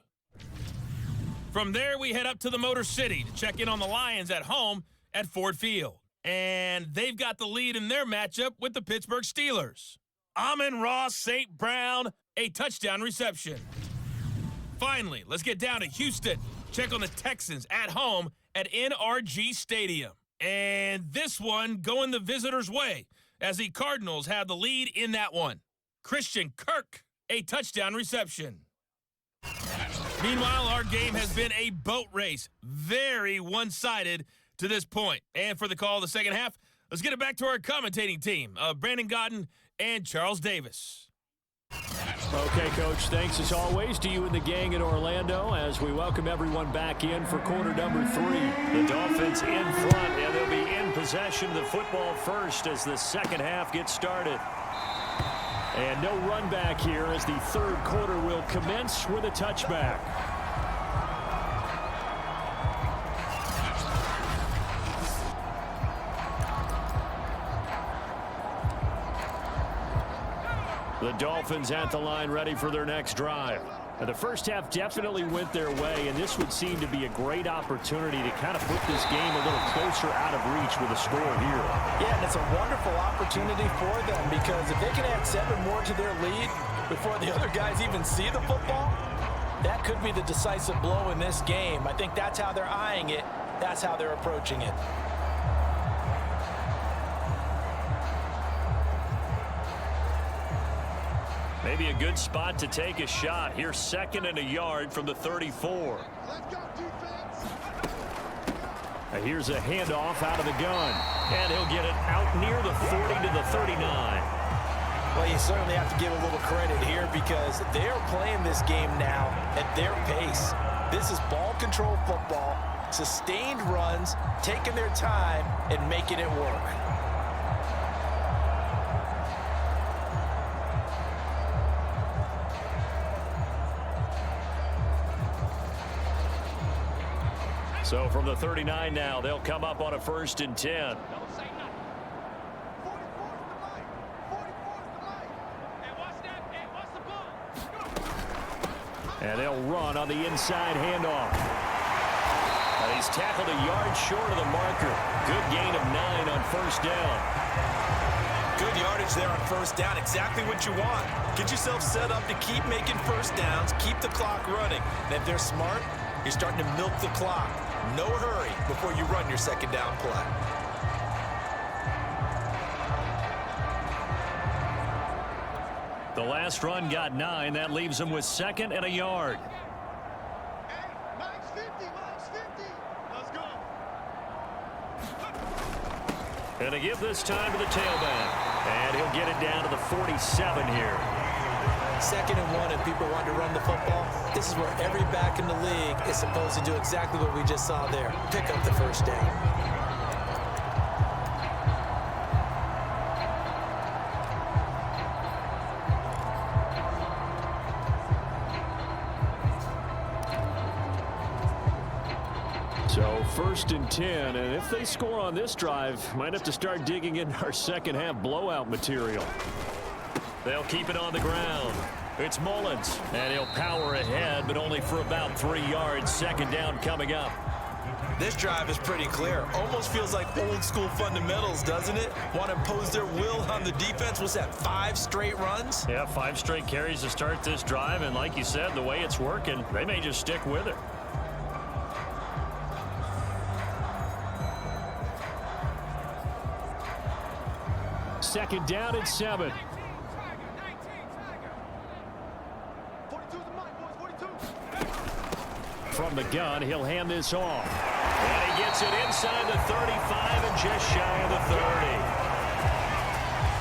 From there, we head up to the Motor City to check in on the Lions at home at Ford Field. And they've got the lead in their matchup with the Pittsburgh Steelers. Amon-Ra St. Brown, a touchdown reception. Finally, let's get down to Houston. Check on the Texans at home at NRG Stadium. And this one going the visitors' way as the Cardinals have the lead in that one. Christian Kirk, a touchdown reception. Meanwhile, our game has been a boat race. Very one-sided to this point. And for the call of the second half, let's get it back to our commentating team, Brandon Godden and Charles Davis. Okay, Coach, thanks as always to you and the gang in Orlando as we welcome everyone back in for quarter number 3. The Dolphins in front, and they'll be in possession of the football first as the second half gets started. And no run back here as the third quarter will commence with a touchback. The Dolphins at the line ready for their next drive. Now, the first half definitely went their way, and this would seem to be a great opportunity to kind of put this game a little closer out of reach with a score here. Yeah, and it's a wonderful opportunity for them because if they can add 7 more to their lead before the other guys even see the football, that could be the decisive blow in this game. I think that's how they're eyeing it. That's how they're approaching it. Maybe a good spot to take a shot. Here's 2nd and a yard from the 34. Let's go, defense. And here's a handoff out of the gun. And he'll get it out near the 40 to the 39. Well, you certainly have to give a little credit here because they're playing this game now at their pace. This is ball control football, sustained runs, taking their time and making it work. So from the 39 now, they'll come up on a 1st and 10. Don't say nothing. 44's the light. 44's the light. Hey, what's that? Hey, what's the ball? And they'll run on the inside handoff. And he's tackled a yard short of the marker. Good gain of 9 on 1st down. Good yardage there on first down. Exactly what you want. Get yourself set up to keep making first downs, keep the clock running. And if they're smart, you're starting to milk the clock. No hurry before you run your second down play. The last run got 9. That leaves them with 2nd and a yard. Hey, mine's 50, mine's 50. Let's go. And to give this time to the tailback. And he'll get it down to the 47 here. 2nd and 1, and people want to run the football. This is where every back in the league is supposed to do exactly what we just saw there. Pick up the first down. So 1st and 10, and if they score on this drive, might have to start digging in our second half blowout material. They'll keep it on the ground. It's Mullins, and he'll power ahead, but only for about 3 yards. 2nd down coming up. This drive is pretty clear. Almost feels like old school fundamentals, doesn't it? Want to impose their will on the defense. What's that, 5 straight runs? Yeah, 5 straight carries to start this drive, and like you said, the way it's working, they may just stick with it. Second down at 7. 42's the mic, boys, 42. From the gun, he'll hand this off. And he gets it inside the 35 and just shy of the 30.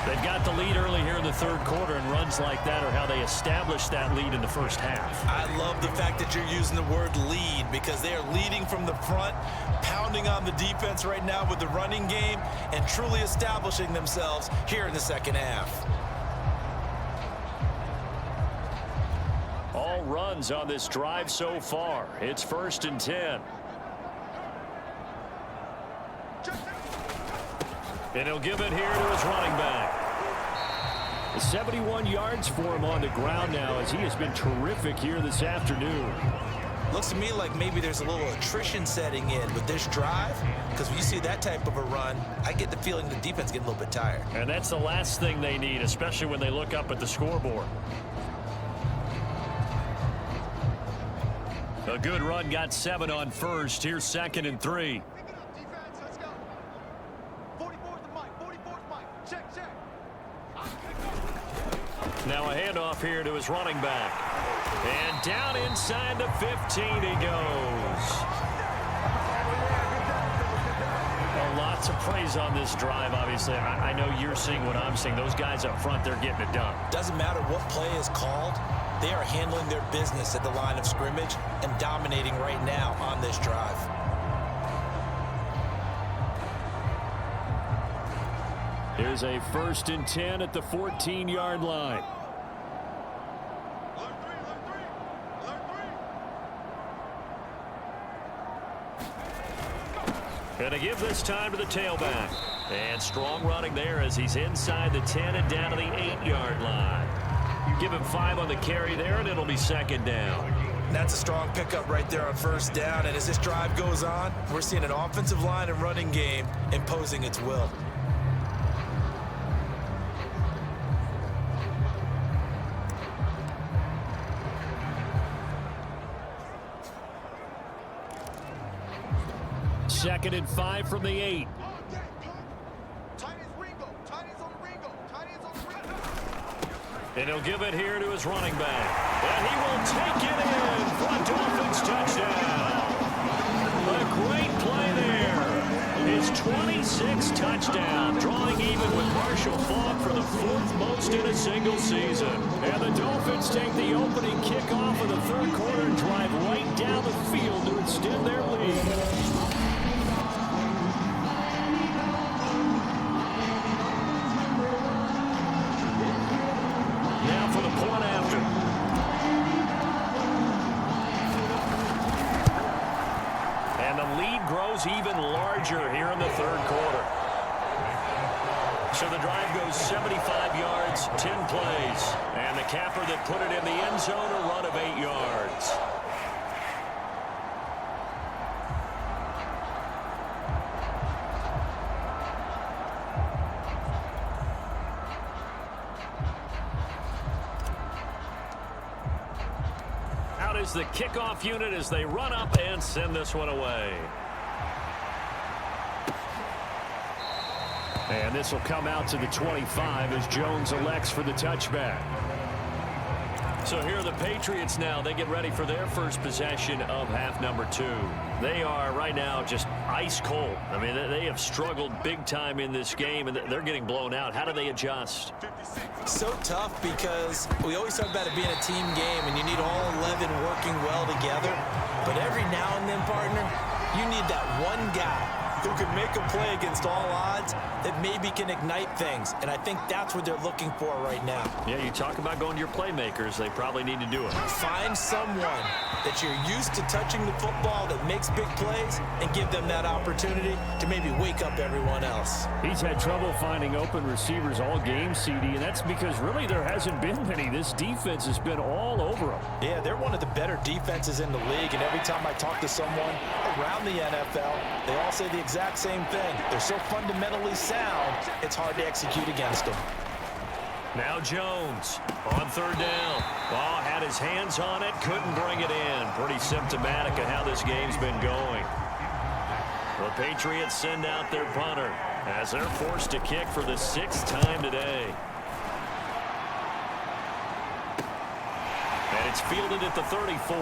They've got the lead early here in the 3rd quarter, and runs like that are how they establish that lead in the first half. I love the fact that you're using the word lead, because they are leading from the front, pounding on the defense right now with the running game, and truly establishing themselves here in the second half. All runs on this drive so far. It's 1st and 10. And he'll give it here to his running back. 71 yards for him on the ground now, as he has been terrific here this afternoon. Looks to me like maybe there's a little attrition setting in with this drive, because when you see that type of a run, I get the feeling the defense getting a little bit tired. And that's the last thing they need, especially when they look up at the scoreboard. A good run got 7 on first. Here's 2nd and 3. Pick it up, defense. Let's go. 44's the mic, 44's the mic. Check, check. Now a handoff here to his running back. And down inside the 15 he goes. Well, lots of praise on this drive, obviously. I know you're seeing what I'm seeing. Those guys up front, they're getting it done. Doesn't matter what play is called. They are handling their business at the line of scrimmage and dominating right now on this drive. Here's a 1st and 10 at the 14-yard line. Alert three, alert three, alert three. And to give this time to the tailback. And strong running there as he's inside the 10 and down to the 8-yard line. Give him 5 on the carry there, and it'll be 2nd down. That's a strong pickup right there on first down. And as this drive goes on, we're seeing an offensive line and running game imposing its will. Second and 5 from the 8. Tight ends Ringo. Tight ends on the Ringo. Tight ends on the Ringo. And he'll give it here to his running back. And he will take it in for a Dolphins touchdown. A great play there. His 26th touchdown, drawing even with Marshall Faulk for the 4th most in a single season. And the Dolphins take the opening kickoff of the 3rd quarter and drive right down the field to extend their lead. Now for the point after. And the lead grows even larger here in the 3rd quarter. So the drive goes 75 yards, 10 plays. And the capper that put it in the end zone, a run of 8 yards. is the kickoff unit as they run up and send this one away. And this will come out to the 25 as Jones elects for the touchback. So here are the Patriots now. They get ready for their first possession of half number 2. They are right now just ice cold. I mean, they have struggled big time in this game, and they're getting blown out. How do they adjust? So tough because we always talk about it being a team game, and you need all 11 working well together. But every now and then, partner, you need that one guy who can make a play against all odds that maybe can ignite things. And I think that's what they're looking for right now. Yeah, you talk about going to your playmakers. They probably need to do it. Find someone that you're used to touching the football that makes big plays and give them that opportunity to maybe wake up everyone else. He's had trouble finding open receivers all game, CD, and that's because really there hasn't been many. This defense has been all over them. Yeah, they're one of the better defenses in the league, and every time I talk to someone around the NFL, they all say the exact same thing. They're so fundamentally sound, it's hard to execute against them. Now Jones on third down. Oh, had his hands on it, couldn't bring it in. Pretty symptomatic of how this game's been going. The Patriots send out their punter as they're forced to kick for the 6th time today. And it's fielded at the 34.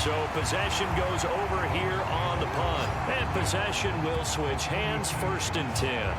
So possession goes over here on the punt. And possession will switch hands, 1st and 10.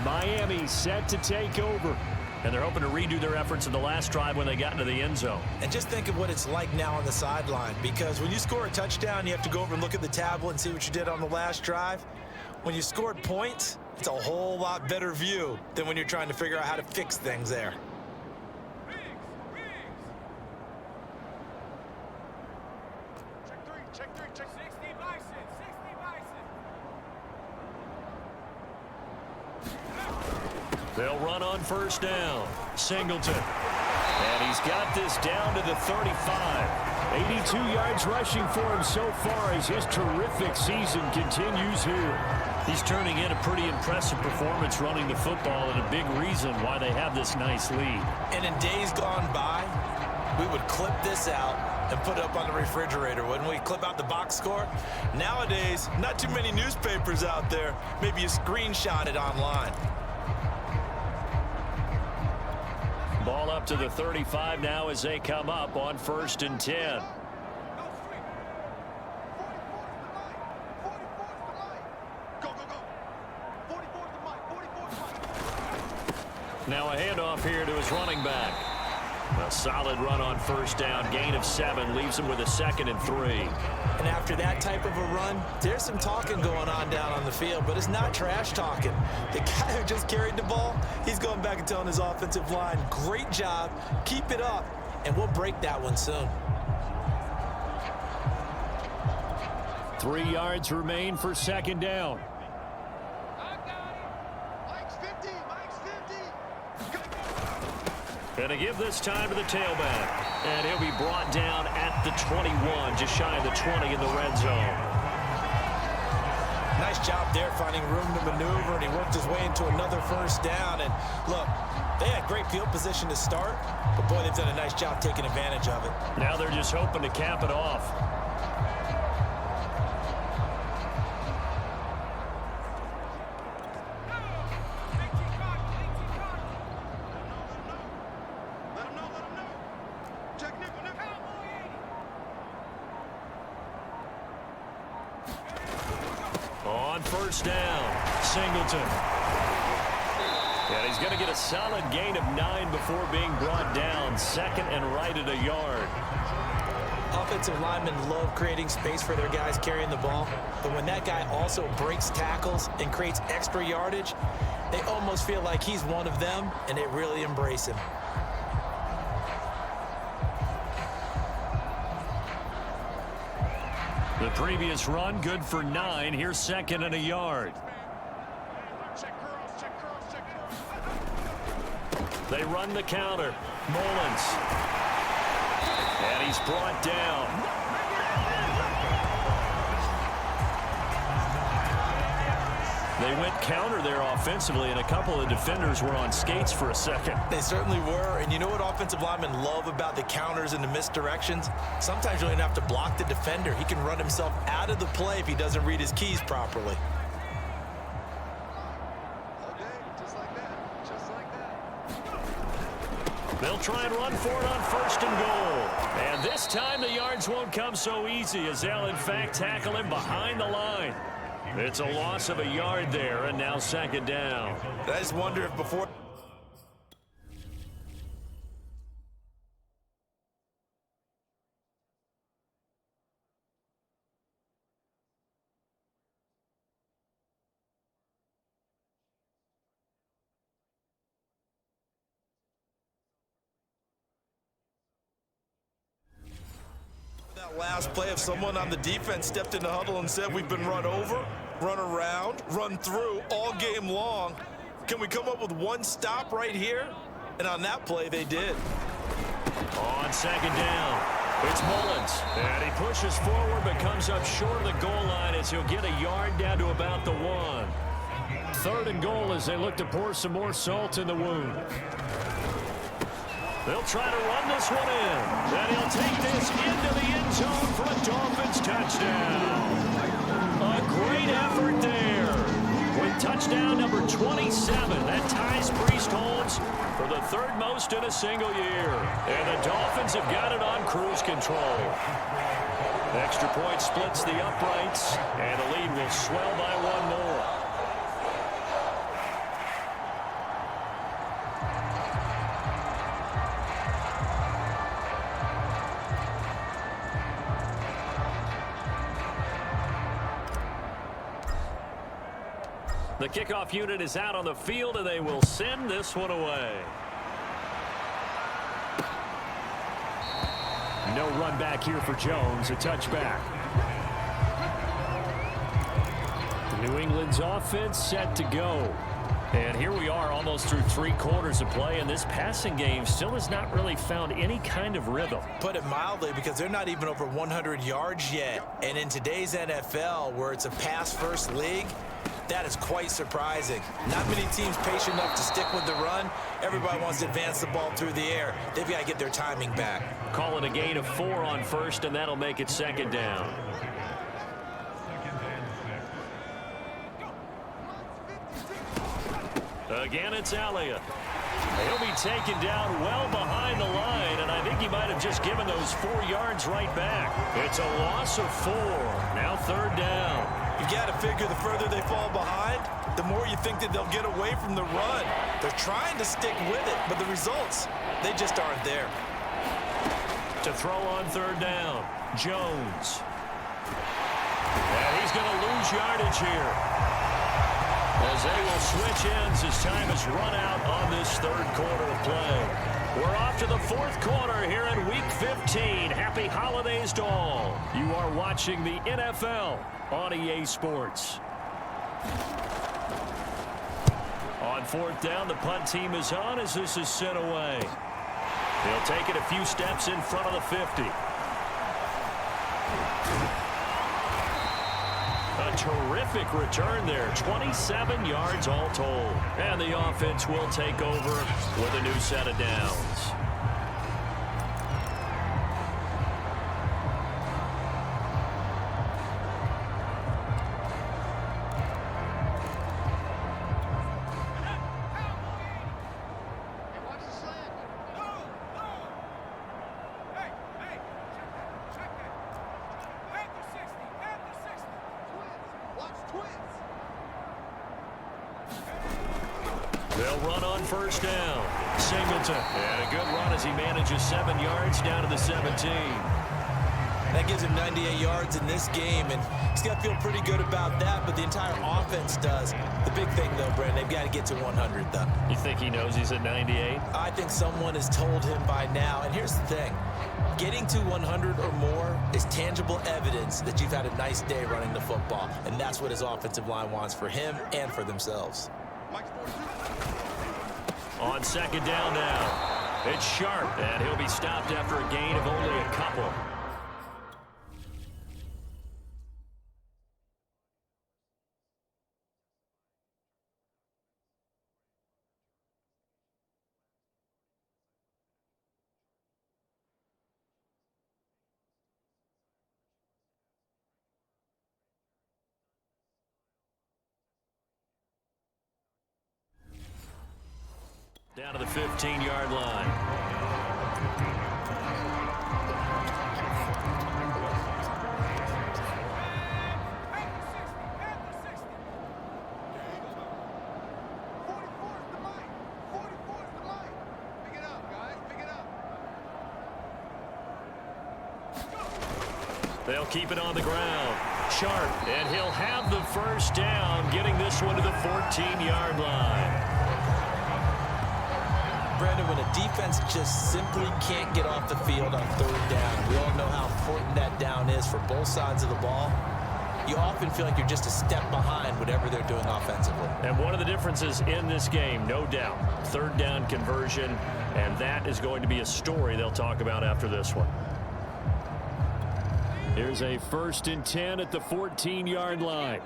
Miami set to take over. And they're hoping to redo their efforts in the last drive when they got into the end zone. And just think of what it's like now on the sideline, because when you score a touchdown, you have to go over and look at the tablet and see what you did on the last drive. When you scored points, it's a whole lot better view than when you're trying to figure out how to fix things there. Check 60 Bison, 60 Bison. They'll run on first down. Singleton. And he's got this down to the 35. 82 yards rushing for him so far as his terrific season continues here. He's turning in a pretty impressive performance running the football, and a big reason why they have this nice lead. And in days gone by, we would clip this out and put it up on the refrigerator, wouldn't we? Clip out the box score. Nowadays, not too many newspapers out there. Maybe you screenshot it online. Ball up to the 35 now as they come up on 1st and 10. Now a handoff here to his running back. A solid run on first down. Gain of 7 leaves him with a 2nd and 3. And after that type of a run, there's some talking going on down on the field, but it's not trash talking. The guy who just carried the ball, he's going back and telling his offensive line, great job, keep it up, and we'll break that one soon. 3 yards remain for 2nd down. And to give this time to the tailback. And he'll be brought down at the 21, just shy of the 20 in the red zone. Nice job there finding room to maneuver, and he worked his way into another first down. And look, they had great field position to start, but boy, they've done a nice job taking advantage of it. Now they're just hoping to cap it off. On first down, Singleton. And he's going to get a solid gain of 9 before being brought down. 2nd and right at a yard. Offensive linemen love creating space for their guys carrying the ball, but when that guy also breaks tackles and creates extra yardage, they almost feel like he's one of them, and they really embrace him. The previous run, good for 9. Here's second and a yard. They run the counter. Mullins. And he's brought down. They went counter there offensively, and a couple of defenders were on skates for a second. They certainly were, and you know what offensive linemen love about the counters and the misdirections? Sometimes you don't even have to block the defender. He can run himself out of the play if he doesn't read his keys properly. They'll try and run for it on first and goal. And this time the yards won't come so easy, as they'll in fact tackle him behind the line. It's a loss of a yard there, and now second down. I just wonder if before... that last play, if someone on the defense stepped in the huddle and said, we've been run over, run around, run through all game long, can we come up with one stop right here? And on that play, they did. On second down, it's Mullins. And he pushes forward but comes up short of the goal line as he'll get a yard down to about the 1. Third and goal as they look to pour some more salt in the wound. They'll try to run this one in. And he'll take this into the end zone for a Dolphins touchdown. A great effort there. With touchdown number 27, that ties Priest-Holmes for the third most in a single year. And the Dolphins have got it on cruise control. Extra point splits the uprights, and the lead will swell by one more. The kickoff unit is out on the field, and they will send this one away. No run back here for Jones, a touchback. New England's offense set to go. And here we are almost through 3 quarters of play, and this passing game still has not really found any kind of rhythm. Put it mildly, because they're not even over 100 yards yet. And in today's NFL, where it's a pass-first league, that is quite surprising. Not many teams patient enough to stick with the run. Everybody wants to advance the ball through the air. They've got to get their timing back. Call it a gain of 4 on first, and that'll make it second down. Again, it's Elliott. He'll be taken down well behind the line, and I think he might have just given those 4 yards right back. It's a loss of 4. Now third down. You got to figure the further they fall behind, the more you think that they'll get away from the run. They're trying to stick with it, but the results, they just aren't there. To throw on third down, Jones. And he's going to lose yardage here, as they will switch ends as time is run out on this third quarter of play. We're off to the fourth quarter here in Week 15. Happy holidays to all. You are watching the NFL on EA Sports. On fourth down, the punt team is on as this is sent away. They'll take it a few steps in front of the 50. A terrific return there. 27 yards all told. And the offense will take over with a new set of downs. They'll run on first down. Singleton. And a good run as he manages 7 yards down to the 17. That gives him 98 yards in this game, and he's got to feel pretty good about that, but the entire offense does. The big thing, though, Brandon, they've got to get to 100, though. You think he knows he's at 98? I think someone has told him by now, and here's the thing. Getting to 100 or more is tangible evidence that you've had a nice day running the football, and that's what his offensive line wants for him and for themselves. On second down now. It's Sharp, and he'll be stopped after a gain of only a couple. Down to the 15-yard line. They'll keep it on the ground. Sharp, and he'll have the first down, getting this one to the 14-yard line. Brandon, when a defense just simply can't get off the field on third down, we all know how important that down is for both sides of the ball. You often feel like you're just a step behind whatever they're doing offensively. And one of the differences in this game, no doubt, third down conversion, and that is going to be a story they'll talk about after this one. Here's a 1st and 10 at the 14-yard line.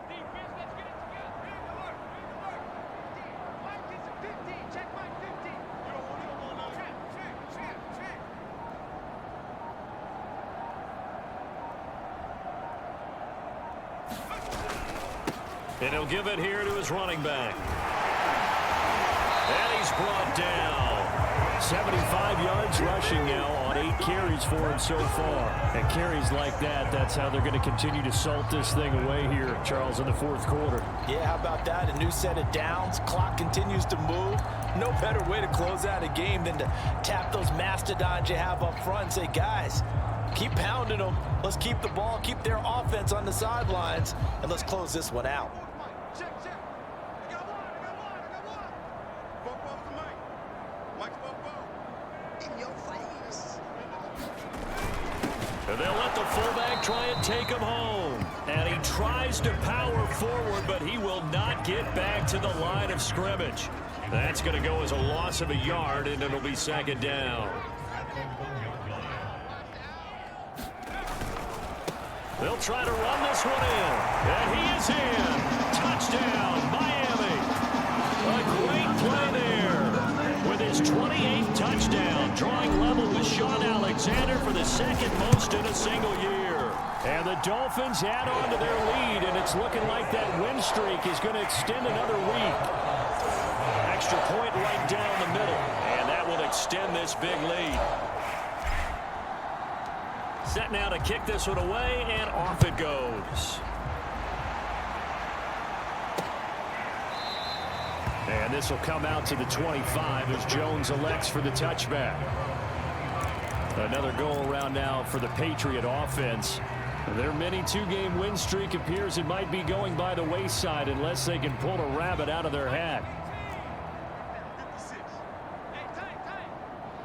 And he'll give it here to his running back. And he's brought down. 75 yards rushing now on 8 carries for him so far. And carries like that, that's how they're going to continue to salt this thing away here, Charles, in the 4th quarter. Yeah, how about that? A new set of downs. Clock continues to move. No better way to close out a game than to tap those mastodons you have up front and say, guys, keep pounding them. Let's keep the ball, keep their offense on the sidelines, and let's close this one out. Check. I got one. Bobo's the mic. Mike's Bobo. In your face. And they'll let the fullback try and take him home. And he tries to power forward, but he will not get back to the line of scrimmage. That's going to go as a loss of a yard, and it'll be 2nd down. They'll try to run this one in. And he is in. Touchdown, Miami. A great play there. With his 28th touchdown, drawing level with Sean Alexander for the 2nd most in a single year. And the Dolphins add on to their lead, and it's looking like that win streak is going to extend another week. Extra point right down the middle, and that will extend this big lead. Set now to kick this one away, and off it goes. And this will come out to the 25 as Jones elects for the touchback. Another goal around now for the Patriot offense. Their mini 2-game win streak appears it might be going by the wayside unless they can pull a rabbit out of their hat. 56. Hey, time.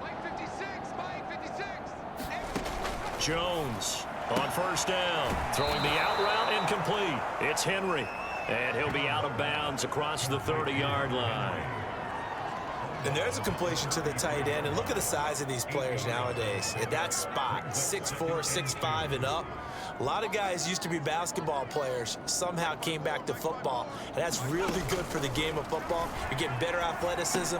Mike 56. Mike 56. Jones on 1st down, throwing the out route incomplete. It's Henry, and he'll be out of bounds across the 30-yard line. And there's a completion to the tight end, and look at the size of these players nowadays. At that spot, 6'4", 6'5", and up. A lot of guys used to be basketball players, somehow came back to football, and that's really good for the game of football. You're getting better athleticism,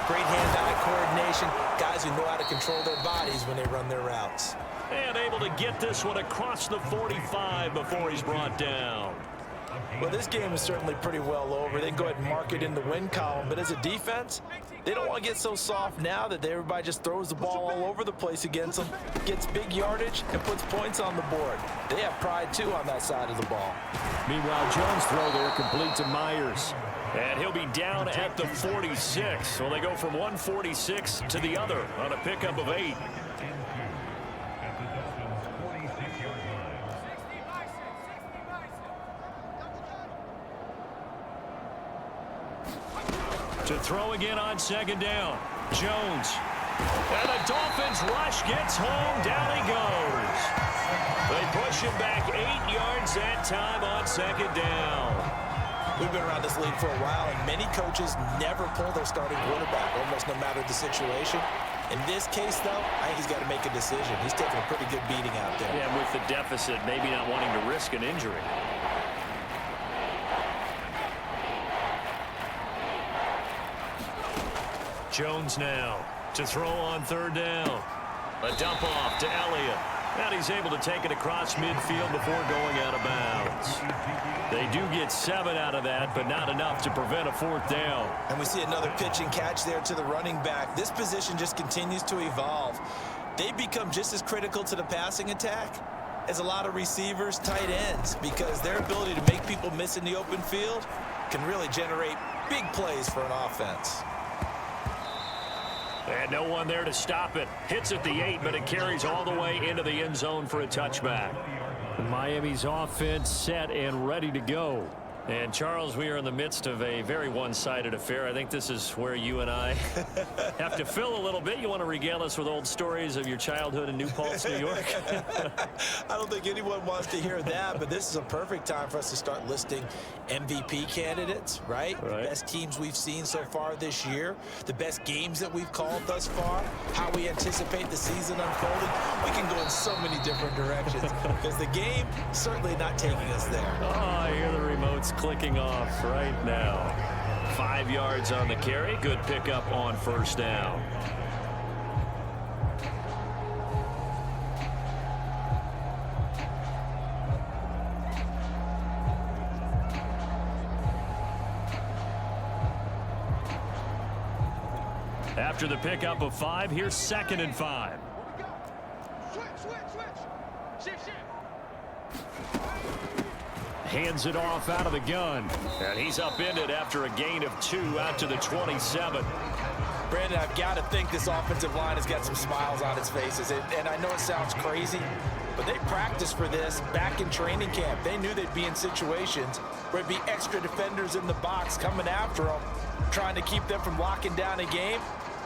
great hand-eye coordination, guys who know how to control their bodies when they run their routes. And able to get this one across the 45 before he's brought down. Well, this game is certainly pretty well over. They can go ahead and mark it in the win column, but as a defense, they don't want to get so soft now that everybody just throws the ball all over the place against them, gets big yardage, and puts points on the board. They have pride, too, on that side of the ball. Meanwhile, Jones' throw there complete to Myers. And he'll be down at the 46. So they go from 146 to the other on a pickup of 8. To throw again on second down. Jones. And the Dolphins rush gets home. Down he goes. They push him back 8 yards that time on second down. We've been around this league for a while, and many coaches never pull their starting quarterback, almost no matter the situation. In this case, though, I think he's got to make a decision. He's taking a pretty good beating out there. Yeah, with the deficit, maybe not wanting to risk an injury. Jones now to throw on third down. A dump off to Elliott. And he's able to take it across midfield before going out of bounds. They do get 7 out of that, but not enough to prevent a fourth down. And we see another pitch and catch there to the running back. This position just continues to evolve. They become just as critical to the passing attack as a lot of receivers, tight ends, because their ability to make people miss in the open field can really generate big plays for an offense. And no one there to stop it. Hits at the 8, but it carries all the way into the end zone for a touchback. Miami's offense set and ready to go. And, Charles, we are in the midst of a very one-sided affair. I think this is where you and I have to fill a little bit. You want to regale us with old stories of your childhood in New Paltz, New York? I don't think anyone wants to hear that, but this is a perfect time for us to start listing MVP candidates, right? The best teams we've seen so far this year, the best games that we've called thus far, how we anticipate the season unfolding. We can go in so many different directions because the game certainly not taking us there. Oh, I hear the remote's clicking off right now. 5 yards on the carry. Good pickup on first down. After the pickup of 5, here's 2nd and 5. Hands it off out of the gun. And he's upended after a gain of 2 out to the 27. Brandon, I've got to think this offensive line has got some smiles on its faces. And I know it sounds crazy, but they practiced for this back in training camp. They knew they'd be in situations where it'd be extra defenders in the box coming after them, trying to keep them from locking down a game.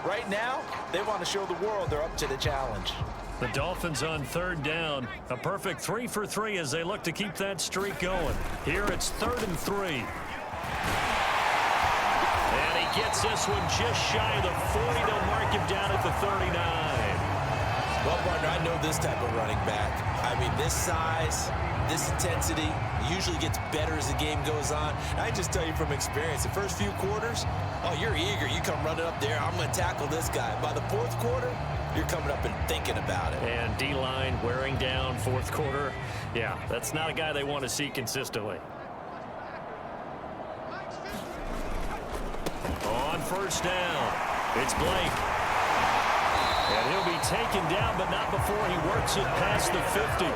Right now, they want to show the world they're up to the challenge. The Dolphins on third down. A perfect 3 for 3 as they look to keep that streak going. Here it's 3rd and 3. And he gets this one just shy of the 40. They'll mark him down at the 39. Well, partner, I know this type of running back. I mean, this size, this intensity usually gets better as the game goes on. And I just tell you from experience, the first few quarters, oh, you're eager. You come running up there. I'm going to tackle this guy. By the 4th quarter, you're coming up and thinking about it. And D-line wearing down 4th quarter. Yeah, that's not a guy they want to see consistently. On first down, it's Blake. And he'll be taken down, but not before he works it past the 50.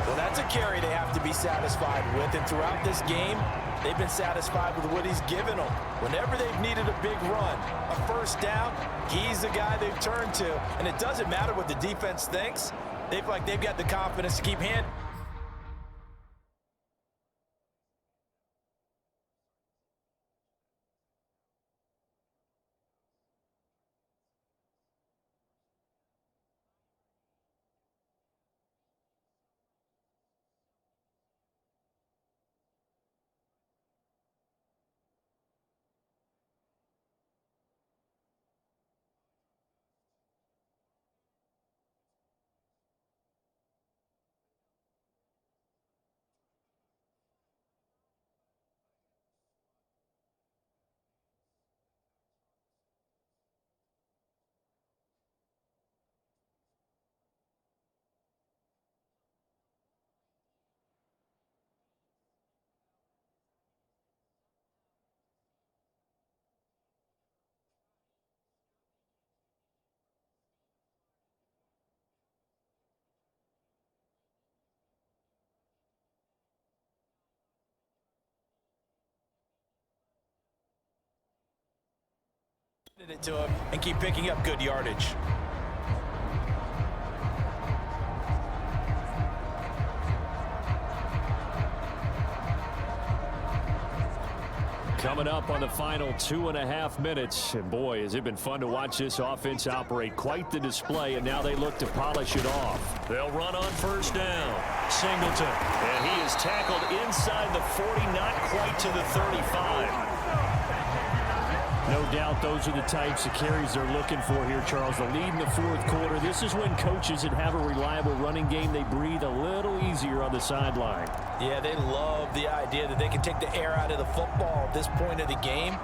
Well, that's a carry they have to be satisfied with. And throughout this game, they've been satisfied with what he's given them. Whenever they've needed a big run, a first down, he's the guy they've turned to. And it doesn't matter what the defense thinks. They feel like they've got the confidence to keep handling. It to him and keep picking up good yardage. Coming up on the final 2.5 minutes. And boy, has it been fun to watch this offense operate. Quite the display, and now they look to polish it off. They'll run on first down. Singleton. And he is tackled inside the 40, not quite to the 35. No doubt those are the types of carries they're looking for here, Charles. The lead in the fourth quarter. This is when coaches that have a reliable running game, they breathe a little easier on the sideline. Yeah, they love the idea that they can take the air out of the football at this point of the game.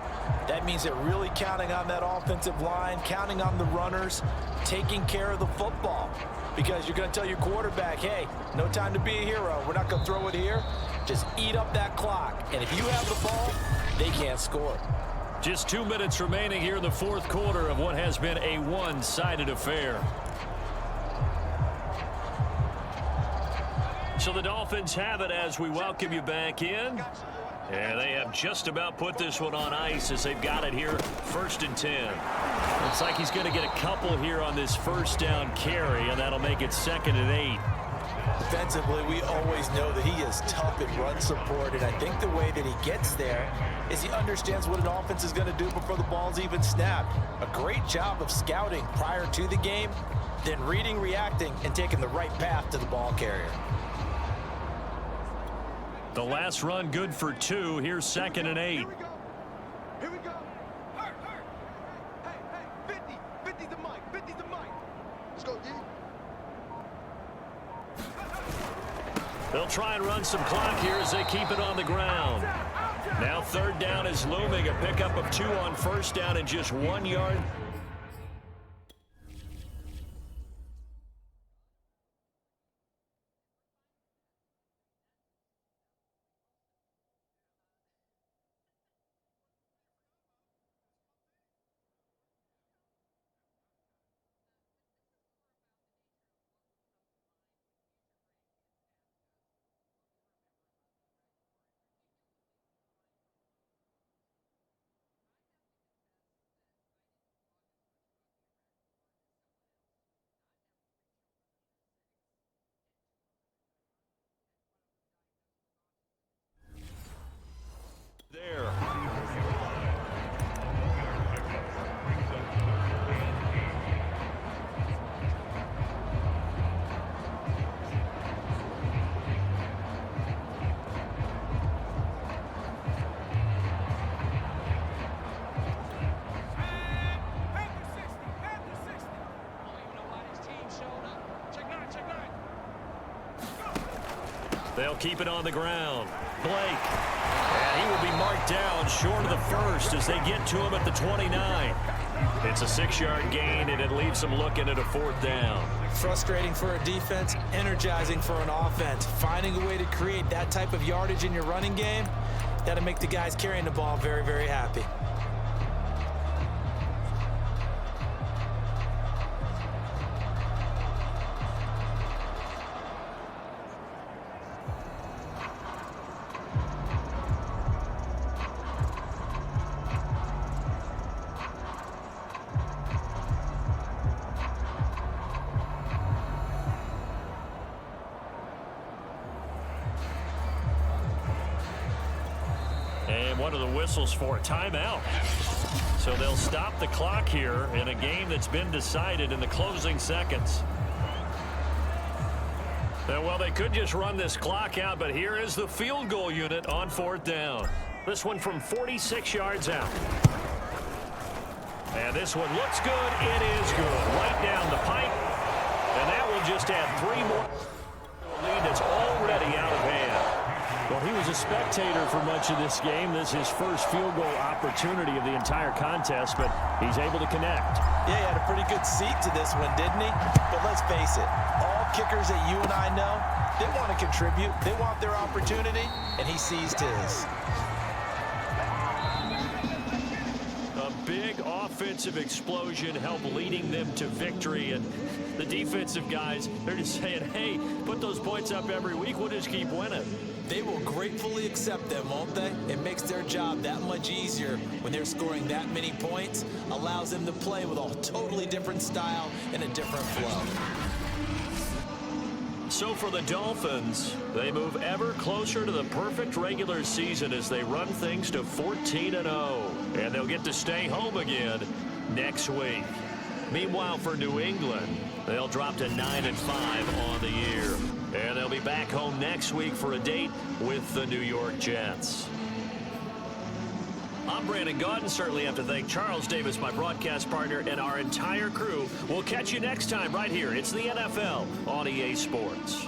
That means they're really counting on that offensive line, counting on the runners, taking care of the football. Because you're going to tell your quarterback, hey, no time to be a hero. We're not going to throw it here. Just eat up that clock. And if you have the ball, they can't score. Just 2 minutes remaining here in the fourth quarter of what has been a one-sided affair. So the Dolphins have it as we welcome you back in. And they have just about put this one on ice as they've got it here, 1st and 10. Looks like he's going to get a couple here on this first down carry, and that'll make it 2nd and 8. Defensively, we always know that he is tough at run support, and I think the way that he gets there is he understands what an offense is going to do before the ball's even snapped. A great job of scouting prior to the game, then reading, reacting, and taking the right path to the ball carrier. The last run good for 2. Here's 2nd and 8. Here we go. Here we go. Hurt. Hey, 50. 50's the mic. 50's the mic. Let's go, D. They'll try and run some clock here as they keep it on the ground. Now 3rd down is looming. A pickup of 2 on first down and just 1 yard. There. They'll keep it on the ground. Blake. And he will be marked down short of the first as they get to him at the 29. It's a 6-yard gain, and it leaves them looking at a 4th down. Frustrating for a defense, energizing for an offense. Finding a way to create that type of yardage in your running game, that'll make the guys carrying the ball very, very happy. And one of the whistles for a timeout. So they'll stop the clock here in a game that's been decided in the closing seconds. Now, well, they could just run this clock out, but here is the field goal unit on 4th down. This one from 46 yards out. And this one looks good. It is good. Right down the pipe. And that will just add 3 more. A lead that's already out of hand. Well, he was a spectator for much of this game. This is his first field goal opportunity of the entire contest, but he's able to connect. Yeah, he had a pretty good seat to this one, didn't he? But let's face it, all kickers that you and I know, they want to contribute. They want their opportunity, and he seized his. A big offensive explosion helped leading them to victory, and the defensive guys, they're just saying, hey, put those points up every week. We'll just keep winning. They will gratefully accept them, won't they? It makes their job that much easier when they're scoring that many points, allows them to play with a totally different style and a different flow. So for the Dolphins, they move ever closer to the perfect regular season as they run things to 14-0. And they'll get to stay home again next week. Meanwhile, for New England, they'll drop to 9-5 on the year. And they'll be back home next week for a date with the New York Jets. I'm Brandon Gaudin. Certainly have to thank Charles Davis, my broadcast partner, and our entire crew. We'll catch you next time right here. It's the NFL on EA Sports.